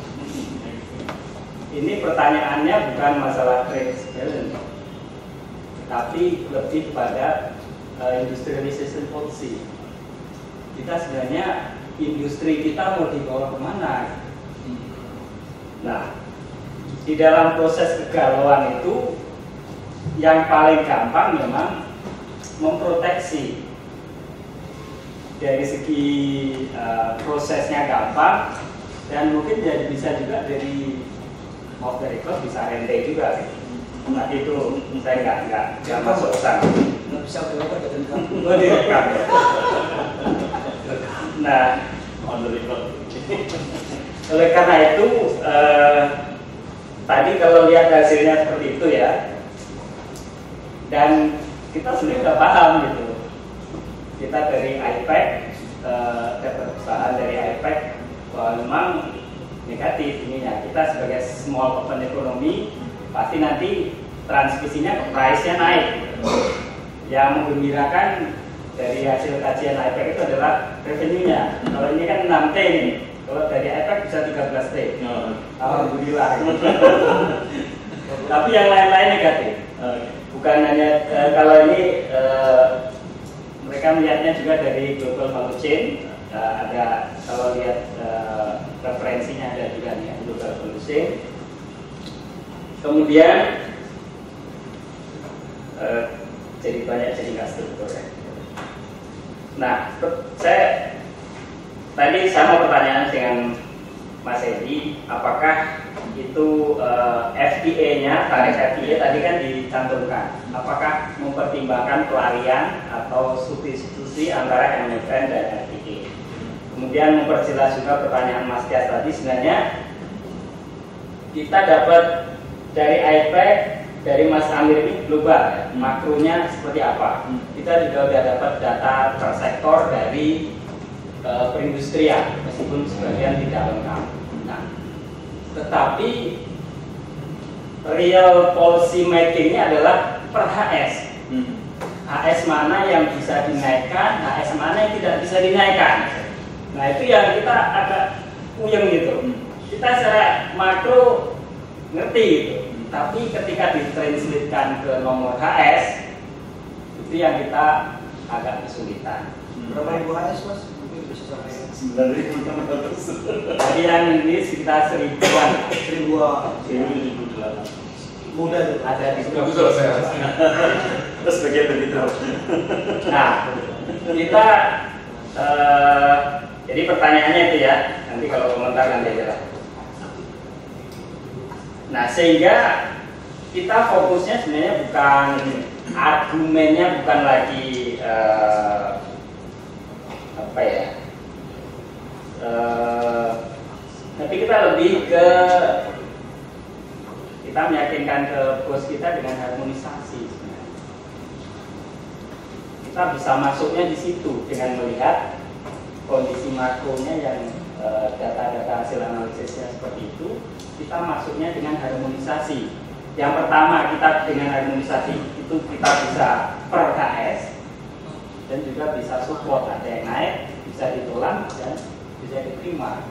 Ini pertanyaannya bukan masalah trade balance, tapi lebih pada industrialization policy. Kita sebenarnya industri kita mau dibawa kemana? Nah, di dalam proses kegalauan itu yang paling gampang memang memproteksi. Dari segi prosesnya gampang, dan mungkin jadi bisa juga dari off the record bisa rente juga. Nah itu saya nggak masuk ke sana. Nggak bisa berapa direkam. Oh, direkam. Nah, On the record. oleh karena itu tadi kalau lihat hasilnya seperti itu ya, dan kita sebenarnya udah paham gitu. Kita dari IPEC dapat bahan dari IPEC bahwa memang negatif ininya. kita sebagai small open economy pasti nanti transmisinya price-nya naik. Yang menggembirakan dari hasil kajian IPEC itu adalah revenue-nya. Kalau ini kan 6T nih, kalau dari IPEC bisa 13T. Alhamdulillah. Tapi yang lain-lain negatif. Bukan hanya kalau ini mereka melihatnya juga dari global value chain. Ada kalau lihat referensinya ada juga nih global value chain. Kemudian jadi banyak jadi nggak struktur ya. Nah, saya tadi sama pertanyaan dengan Mas Edi, apakah itu FTA-nya, tarif FTA tadi kan dicantumkan, apakah mempertimbangkan pelarian atau substitusi antara MFN dan FTA? Kemudian memperjelas juga pertanyaan Mas Tias tadi, sebenarnya kita dapat dari IPEC, dari Mas Amir ini global ya, makronya seperti apa. Kita juga sudah dapat data per sektor dari perindustrian, meskipun sebagian tidak lengkap. Nah, tetapi real policy makingnya adalah per HS. HS mana yang bisa dinaikkan, HS mana yang tidak bisa dinaikkan. Nah, itu yang kita agak puyeng gitu. Kita secara makro ngerti gitu. Tapi ketika ditranslatekan ke nomor HS, itu yang kita agak kesulitan. Berapa ribu HS mas? Mungkin bisa sampai 9.600. Jadi yang ini sekitar 1000-an. 1008. muda tuh. Ada di Itu selesai. Terus bagian begitu. Nah, kita jadi pertanyaannya itu ya. Nanti kalau komentar nanti aja lah. Nah, sehingga kita fokusnya sebenarnya bukan argumennya, bukan lagi apa ya, tapi kita lebih ke kita meyakinkan ke bos kita dengan harmonisasi sebenarnya. Kita bisa masuknya di situ dengan melihat kondisi makronya yang data-data hasil analisisnya seperti itu. Kita masuknya dengan harmonisasi. Yang pertama, kita dengan harmonisasi itu kita bisa per KS dan juga bisa support, ada yang naik, bisa ditolak dan bisa diterima.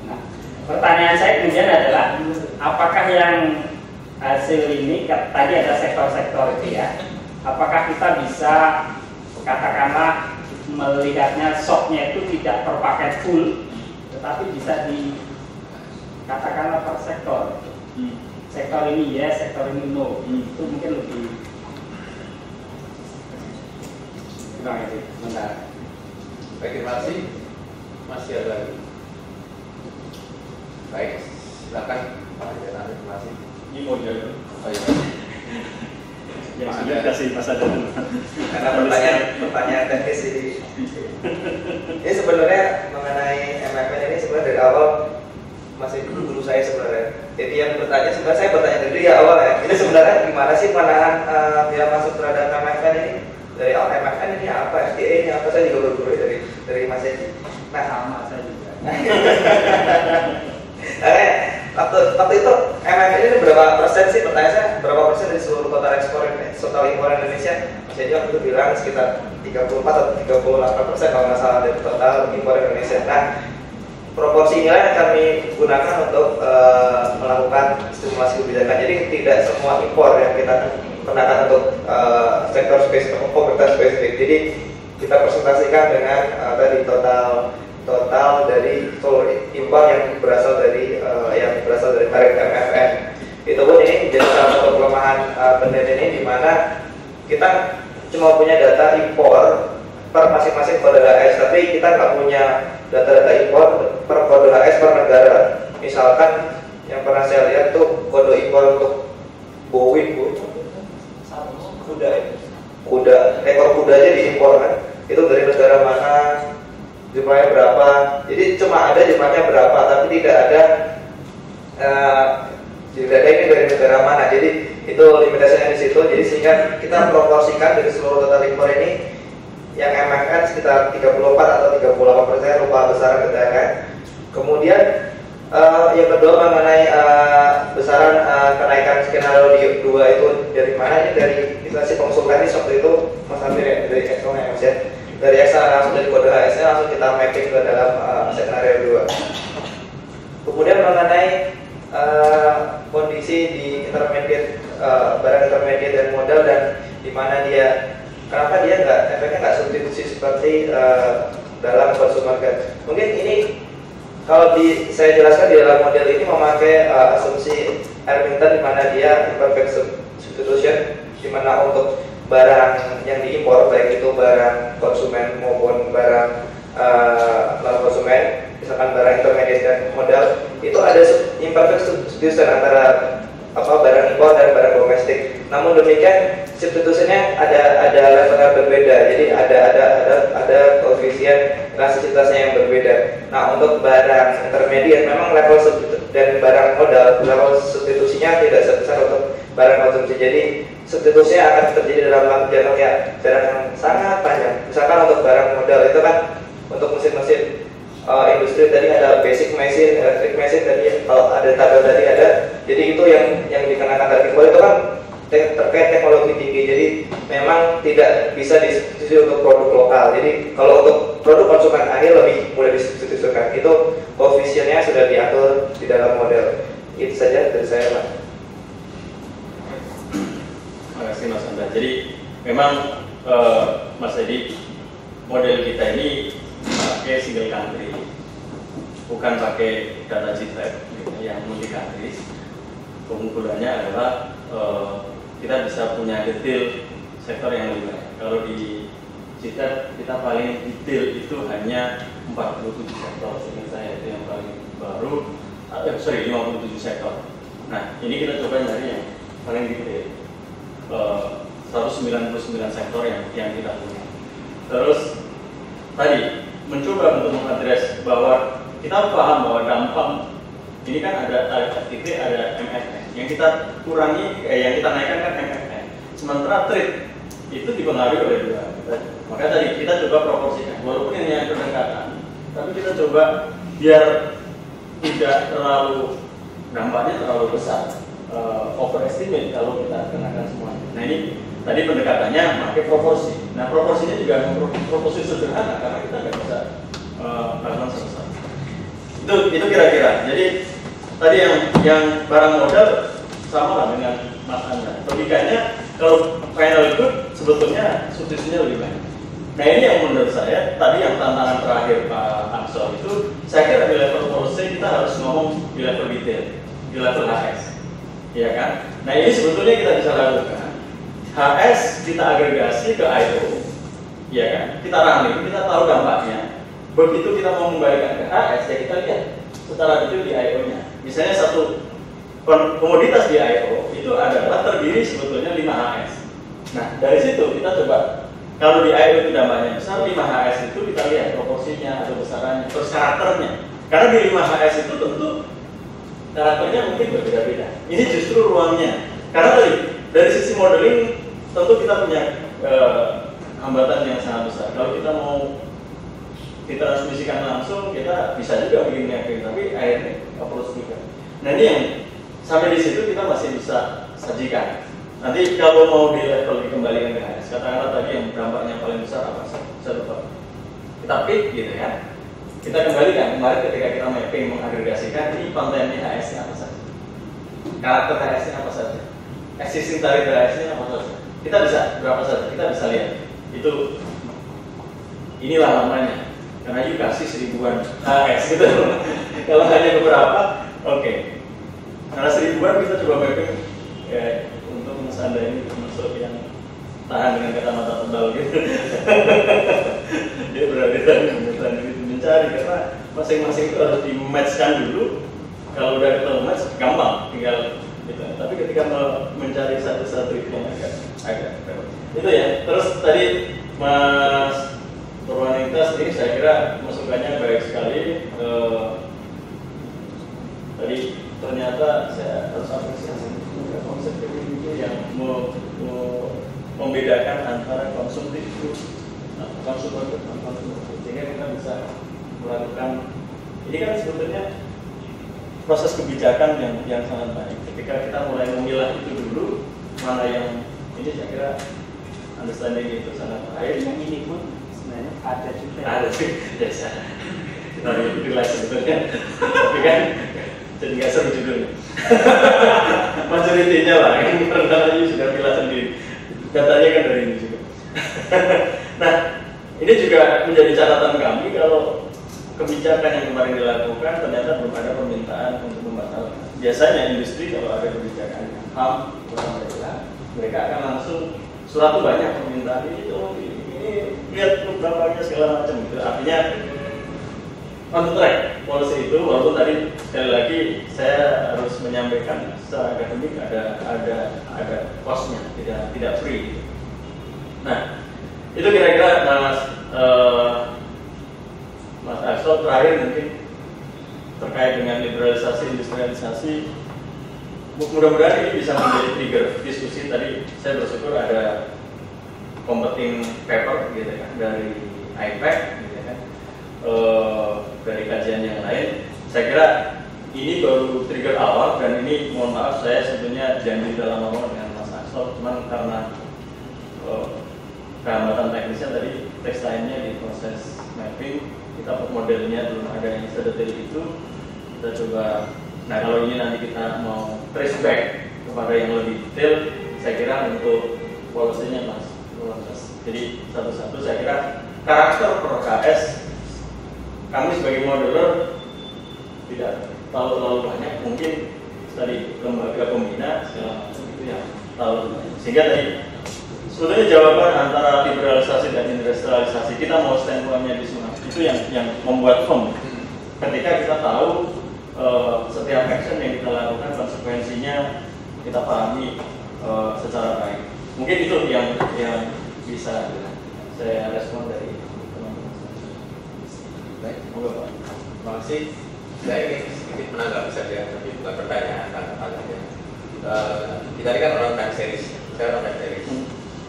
Nah, pertanyaan saya kemudian adalah apakah yang hasil ini tadi ada sektor-sektor itu ya, apakah kita bisa katakanlah melihatnya shocknya itu tidak per paket full, tetapi bisa di katakanlah per sektor. Sektor ini yes, sektor ini no. Itu mungkin lebih kurang itu. Bentar. Baik, terima kasih. Masih ada lagi. Baik, silakan Pak Jana, terima kasih. Ini model. Oh iya. Yang sudah kasih Mas Ada dulu. Karena pertanyaan teknis ini sebenarnya mengenai MFN ini sebenarnya dari awal masih guru saya sebenarnya. Jadi yang bertanya sebenarnya saya bertanya dari awal ya. Ini sebenarnya gimana sih pandangan dia masuk terhadap MFN ini? Dari awal MFN ini apa? FTA ini apa? Saya juga baru dari Mas Edi. Nah, Sama saya juga. waktu itu MFN ini berapa persen sih? Pertanyaan saya berapa persen dari seluruh total ekspor total impor Indonesia? Mas Edi waktu itu bilang sekitar 34 atau 38% kalau nggak salah dari total impor Indonesia. Nah, proporsi inilah yang kami gunakan untuk melakukan stimulasi kebijakan. Jadi tidak semua impor yang kita kenakan untuk sektor spesifik, komoditas spesifik. Jadi kita presentasikan dengan tadi total dari seluruh impor yang berasal dari tarif MFN. Itu pun ini menjadi salah satu kelemahan penelitian ini, di mana kita cuma punya data impor per masing-masing kode HS, tapi kita nggak punya data-data impor per kode HS per negara. Misalkan yang pernah saya lihat tuh kode impor untuk Boeing, ekor kuda aja diimpor kan, itu dari negara mana, jumlahnya berapa. Jadi cuma ada jumlahnya berapa, tapi tidak ada ini dari negara mana. Jadi itu limitasinya di situ. Jadi sehingga kita proporsikan dari seluruh total impor ini yang MFN sekitar 34 atau 38%, lupa besar kita kan. Kemudian yang kedua mengenai besaran kenaikan skenario di 2 itu dari mana? Ini dari inflasi konsultan waktu itu Mas Amir ya, dari Excel ya Mas ya. Dari Excel langsung dari kode HS-nya langsung kita mapping ke dalam skenario 2. Kemudian mengenai kondisi di intermediate, barang intermediate dan modal, dan di mana dia, kenapa dia efeknya nggak substitusi seperti dalam consumer goods. Mungkin ini kalau saya jelaskan di dalam model ini memakai asumsi Ervington, di mana dia imperfect substitution, di mana untuk barang yang diimpor, baik itu barang konsumen maupun barang non konsumen, misalkan barang intermediate dan modal, itu ada imperfect substitution antara barang impor dan barang domestik. Namun demikian substitusinya ada level yang berbeda, jadi ada koefisien elastisitasnya yang berbeda. Nah, untuk barang intermediate memang level dan barang modal level substitusinya tidak sebesar untuk barang konsumsi. Jadi substitusinya akan terjadi dalam jarak yang sangat panjang. Misalkan untuk barang modal itu kan untuk mesin-mesin industri tadi ada basic machine, electric machine tadi, kalau ada tabel tadi ada. Jadi itu yang dikenakan tarif impor itu kan terkait teknologi tinggi. Jadi memang tidak bisa disubstitusi untuk produk lokal. Jadi kalau untuk produk konsumen akhir lebih mudah disubstitusikan. Itu koefisiennya sudah diatur di dalam model. Itu saja dari saya, Pak. Terima kasih Mas Anda. Jadi memang Mas Edi, model kita ini pakai single country, bukan pakai data GTAB yang multi country. Keunggulannya adalah kita bisa punya detail sektor yang lebih banyak. Kalau di GTAB kita paling detail itu hanya 47 sektor, seingat saya itu yang paling baru. 57 sektor. Nah, ini kita coba nyari yang paling detail. 199 sektor yang kita punya. Terus tadi mencoba untuk mengadres bahwa kita paham bahwa dampak ini kan ada tarif FTP, ada MFN. Yang kita kurangi, yang kita naikkan kan MFN. Sementara trade itu dipengaruhi oleh dua. Maka tadi kita coba proporsikan, walaupun ini yang pendekatan, tapi kita coba biar tidak terlalu dampaknya terlalu besar, overestimate kalau kita kenakan semuanya. Nah ini tadi pendekatannya pakai proporsi. Nah proporsinya juga proporsi sederhana karena kita nggak bisa lakukan selesai. Itu kira-kira. Jadi tadi yang barang modal sama lah dengan Mas Anda. Logikanya kalau final good sebetulnya substitusinya lebih banyak. Nah ini yang menurut saya tadi yang tantangan terakhir Pak Ansor itu, saya kira di level policy kita harus ngomong di level detail, di level HS, ya kan? Nah ini sebetulnya kita bisa lakukan. HS kita agregasi ke IO, ya kan? Kita running, kita tahu dampaknya. Begitu kita mau membalikan ke HS, ya kita lihat secara detail di IO-nya. Misalnya satu komoditas di IO itu adalah terdiri sebetulnya 5 HS. Nah dari situ kita coba, kalau di IO itu dampaknya besar, 5 HS itu kita lihat proporsinya atau besarannya, terus karakternya. Karena di 5 HS itu tentu karakternya mungkin berbeda-beda. Ini justru ruangnya. Karena tadi dari sisi modeling tentu kita punya hambatan yang sangat besar. Kalau kita mau ditransmisikan langsung, kita bisa juga bikin mapping, tapi akhirnya approach juga. Nah ini yang sampai di situ kita masih bisa sajikan. Nanti kalau mau di level dikembalikan ke HS, katakanlah tadi yang dampaknya paling besar apa satu kita pick gitu ya. Kita kembalikan kemarin ketika kita mapping mengagregasikan ini kontennya HS-nya apa saja, karakter HS-nya apa saja, existing tarif HS-nya apa saja. Kita bisa berapa saja, kita bisa lihat. Itu inilah namanya. Karena you kasih 1000-an HS gitu. Kalau hanya beberapa, oke. Karena 1000-an kita coba mapping ya, untuk Mas Anda ini termasuk yang tahan dengan kacamata tebal gitu. Dia berada di mencari karena masing-masing itu harus di-matchkan dulu. Kalau udah ketemu match, gampang tinggal gitu. Tapi ketika mencari satu-satu itu yang agak itu ya. Terus tadi Mas Purwaningta sendiri saya kira masukannya baik sekali. Tadi ternyata saya harus apresiasi konsep ini yang membedakan antara konsumtif konsumer dan konsumer, sehingga kita bisa melakukan ini kan sebetulnya proses kebijakan yang sangat baik. Ketika kita mulai memilah itu dulu, mana yang ini saya kira understanding itu sangat baik. Yang ini pun sebenarnya ada juga. Ada sih, biasa. Kita relax sebetulnya, tapi kan jadi nggak seru judulnya. Majoritinya lah, ini karena ini sudah pilih sendiri. Datanya kan dari ini juga. Nah, ini juga menjadi catatan kami kalau kebijakan yang kemarin dilakukan ternyata belum ada permintaan untuk membatalkan. Biasanya industri kalau ada kebijakan HAM kurang mereka akan langsung surat banyak permintaan ini lihat programnya segala macam gitu. Artinya on the track policy itu, walaupun tadi sekali lagi saya harus menyampaikan secara akademik ada cost-nya, tidak free. Nah, itu kira-kira Mas Axel terakhir mungkin terkait dengan liberalisasi industrialisasi. Mudah-mudahan ini bisa menjadi trigger diskusi. Tadi saya bersyukur ada competing paper gitu kan dari IPAC gitu kan, dari kajian yang lain. Saya kira ini baru trigger awal dan ini mohon maaf saya sebetulnya janji dalam ngomong dengan Mas Axel, cuman karena kehambatan teknisnya tadi text line-nya di proses mapping, kita modelnya belum ada yang sedetail itu. Kita coba, nah kalau ini nanti kita mau trace back kepada yang lebih detail, saya kira untuk policy-nya Mas. Jadi satu-satu saya kira karakter per KS kami sebagai modeler tidak terlalu banyak, mungkin tadi lembaga pembina segala macam itu yang terlalu banyak. Sehingga tadi sebetulnya jawaban antara liberalisasi dan industrialisasi kita mau standpoint-nya di sana itu yang membuat firm. Ketika kita tahu setiap action yang kita lakukan konsekuensinya kita pahami secara baik. Mungkin itu yang bisa saya respon dari teman-teman. Baik, moga Pak. Terima kasih. Saya ingin sedikit menanggapi saja, tapi bukan pertanyaan, tanggapan saja. Kita ini kan orang time series, saya orang time series.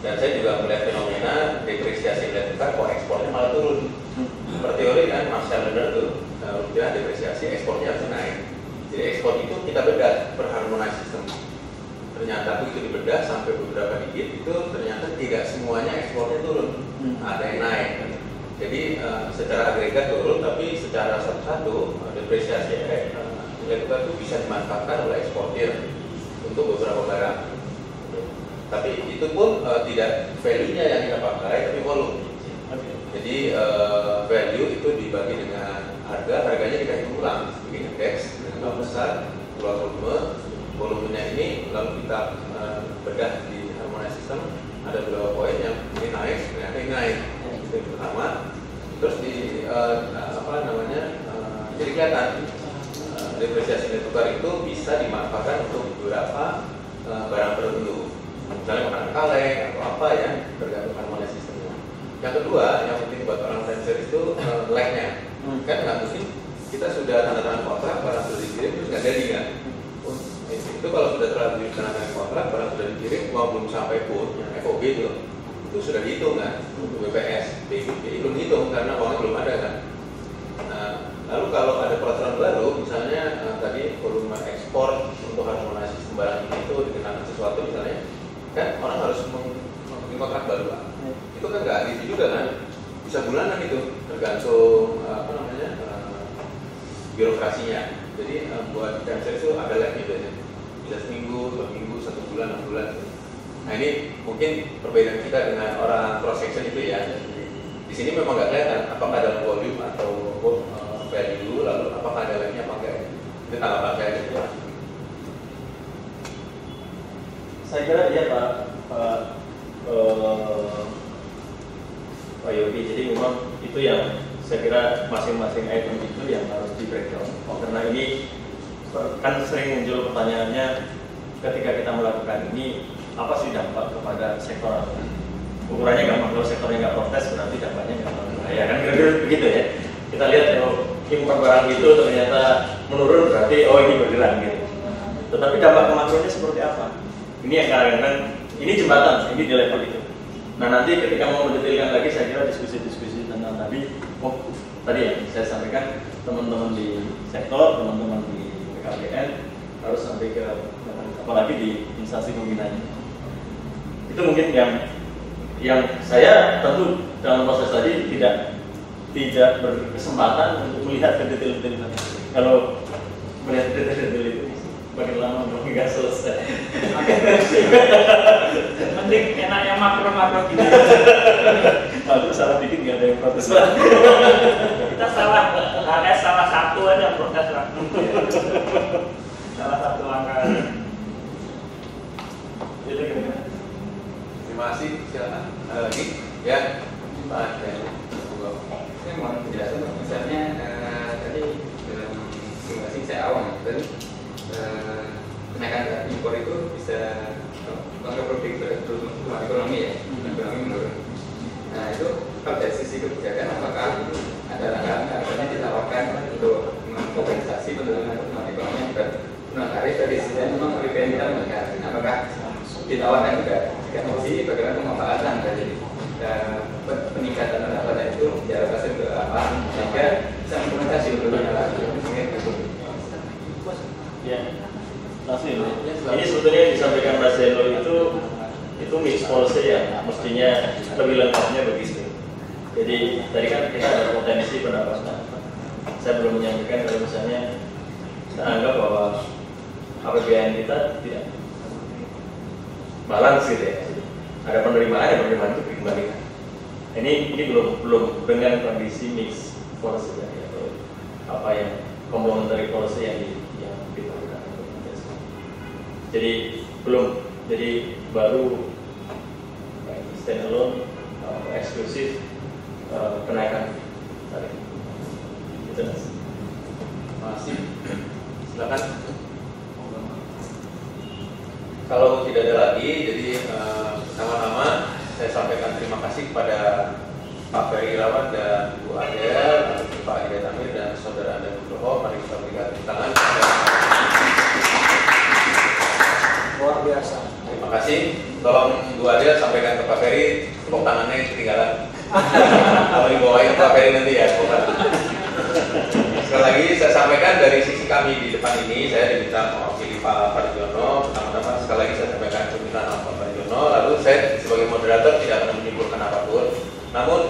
Dan saya juga melihat fenomena depresiasi nilai tukar kok ekspornya malah turun. Berteori kan Mas Chandler tuh rupiah depresiasi ekspornya harus naik. Jadi ekspor itu kita bedah per harmonized system. Ternyata begitu dibedah sampai beberapa digit itu ternyata tidak semuanya ekspornya turun, ada yang naik. Jadi secara agregat turun, tapi secara satu-satu depresiasi nilai tukar itu bisa dimanfaatkan oleh eksportir untuk beberapa barang. Tapi itu pun tidak value-nya yang kita pakai, tapi volume. Jadi value itu dibagi dengan harganya dikaitkan ulang, bikin indeks dengan besar, keluar volumenya ini lalu kita bedah di harmonized system, ada beberapa poin yang ini naik, ternyata ini naik. Itu yang pertama. Terus jadi kelihatan depresiasi nilai tukar itu bisa dimanfaatkan untuk beberapa barang tertentu. Misalnya makanan kaleng atau apa ya, tergantung harmonized systemnya. Yang kedua, yang penting buat orang time series itu lag-nya. Kan nggak mungkin kita sudah tanda tangan kontrak, barang sudah dikirim terus nggak jadi kan? Itu kalau sudah terlanjur tanda tangan kontrak, barang sudah dikirim, uang belum sampai pun, yang FOB itu sudah dihitung kan? Untuk BPS, BPI belum dihitung karena uangnya belum ada kan? Nah, lalu kalau ada peraturan baru, misalnya tadi volume ekspor untuk harmonisasi barang ini itu dikenakan sesuatu misalnya, kan orang harus membuat kontrak baru lah. Itu kan nggak gitu juga kan? Bisa bulanan itu, tergantung birokrasinya. Jadi buat cancer itu ada lag-nya biasanya. Bisa seminggu, 2 minggu, 1 bulan, 6 bulan. Nah ini mungkin perbedaan kita dengan orang cross section itu ya. Di sini memang nggak kelihatan apakah dalam volume atau value, lalu apakah ada lag-nya apa enggak. Itu tanggapan saya gitu. Saya kira iya Pak Yogi. Jadi memang itu yang saya kira masing-masing item itu yang harus di breakdown. Karena ini kan sering muncul pertanyaannya ketika kita melakukan ini apa sih dampak kepada sektor? Ukurannya gampang, kalau sektornya nggak protes berarti dampaknya nggak berbahaya kan kira-kira begitu ya. Kita lihat kalau impor barang itu ternyata menurun berarti ini bergerak gitu. Tetapi dampak ke makronya seperti apa? Ini yang kadang-kadang ini jembatan, ini di level itu. Nah nanti ketika mau mendetailkan lagi saya kira diskusi-diskusi tentang tadi ya saya sampaikan teman-teman di sektor, teman-teman di BKPN, harus sampai ke apalagi di instansi pembinaan. Itu mungkin yang saya tentu dalam proses tadi tidak berkesempatan untuk melihat ke detail-detail. Kalau melihat detail-detail itu makin lama nggak selesai. Mending enaknya makro-makro gitu. Makro salah dikit nggak ada yang protes. Kita salah satu aja protes lah. Salah satu angka. Itu gimana? Terima kasih, silakan. Ada lagi? Ya, Pak. Saya mohon penjelasan, misalnya tadi dalam simulasi saya awam dan kenaikan harga impor itu bisa kontraproduktif pertumbuhan ekonomi ya, ekonomi menurun. Nah itu kalau dari sisi kebijakan apakah ada langkah-langkah yang ditawarkan untuk mengkompensasi penurunan pertumbuhan ekonomi dan penurunan tarif dari sisi memang BPN kita meningkat? Apakah ditawarkan juga sisi bagaimana pemanfaatan dari peningkatan pendapatan itu dialokasi untuk apa sehingga bisa mengkompensasi penurunannya lagi? Ya, langsung ini. Ini sebetulnya yang disampaikan Mas Zeno itu mix policy ya, mestinya lebih lengkapnya begitu. Jadi tadi kan kita ada potensi pendapatan. Saya belum menyampaikan kalau misalnya kita anggap bahwa APBN kita tidak balance gitu ya. Ada penerimaan itu dikembalikan. Ini belum dengan kondisi mix policy ya, atau apa yang complementary policy yang diperlukan. Jadi belum, jadi baru standalone eksklusif kenaikan tarif. Itu Mas. Masih. Silakan. Kalau tidak ada lagi, jadi pertama-tama saya sampaikan terima kasih kepada Pak Ferry Irawan dan Bu Adel, Pak Hidayat Amir dan Saudara Anda Nugroho. Mari kita berikan tepuk tangan. Luar biasa. Terima kasih. Tolong Bu Adel sampaikan ke Pak Ferry, tepuk tangannya ketinggalan. Kalau dibawain Pak Ferry nanti ya. Sekali lagi saya sampaikan dari sisi kami di depan ini, saya diminta mewakili Pak Parjono. Pertama-tama sekali lagi saya sampaikan permintaan Pak Parjono. Lalu saya sebagai moderator tidak akan menyimpulkan apapun. Namun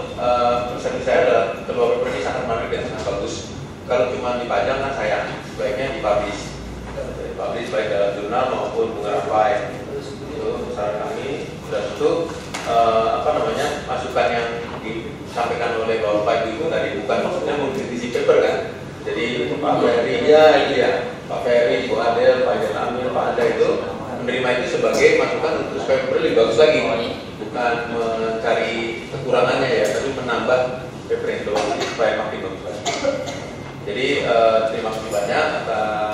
persepsi saya adalah kedua paper ini sangat menarik dan sangat bagus. Kalau cuma dipajang kan sayang, sebaiknya dipublish. Dipublish baik dalam jurnal maupun bunga rapai. Itu saran kami. Dan tentu masukan yang disampaikan oleh Bapak Ibu itu tadi bukan maksudnya mengkritisi paper kan. Jadi Pak Ferry Pak Ferry, Bu Adel, Pak Hidayat Amir, Pak Anda itu menerima itu sebagai masukan untuk supaya paper lebih bagus lagi, bukan mencari kekurangannya ya, tapi menambah paper yang bagus supaya makin bagus lagi. Jadi terima kasih banyak atas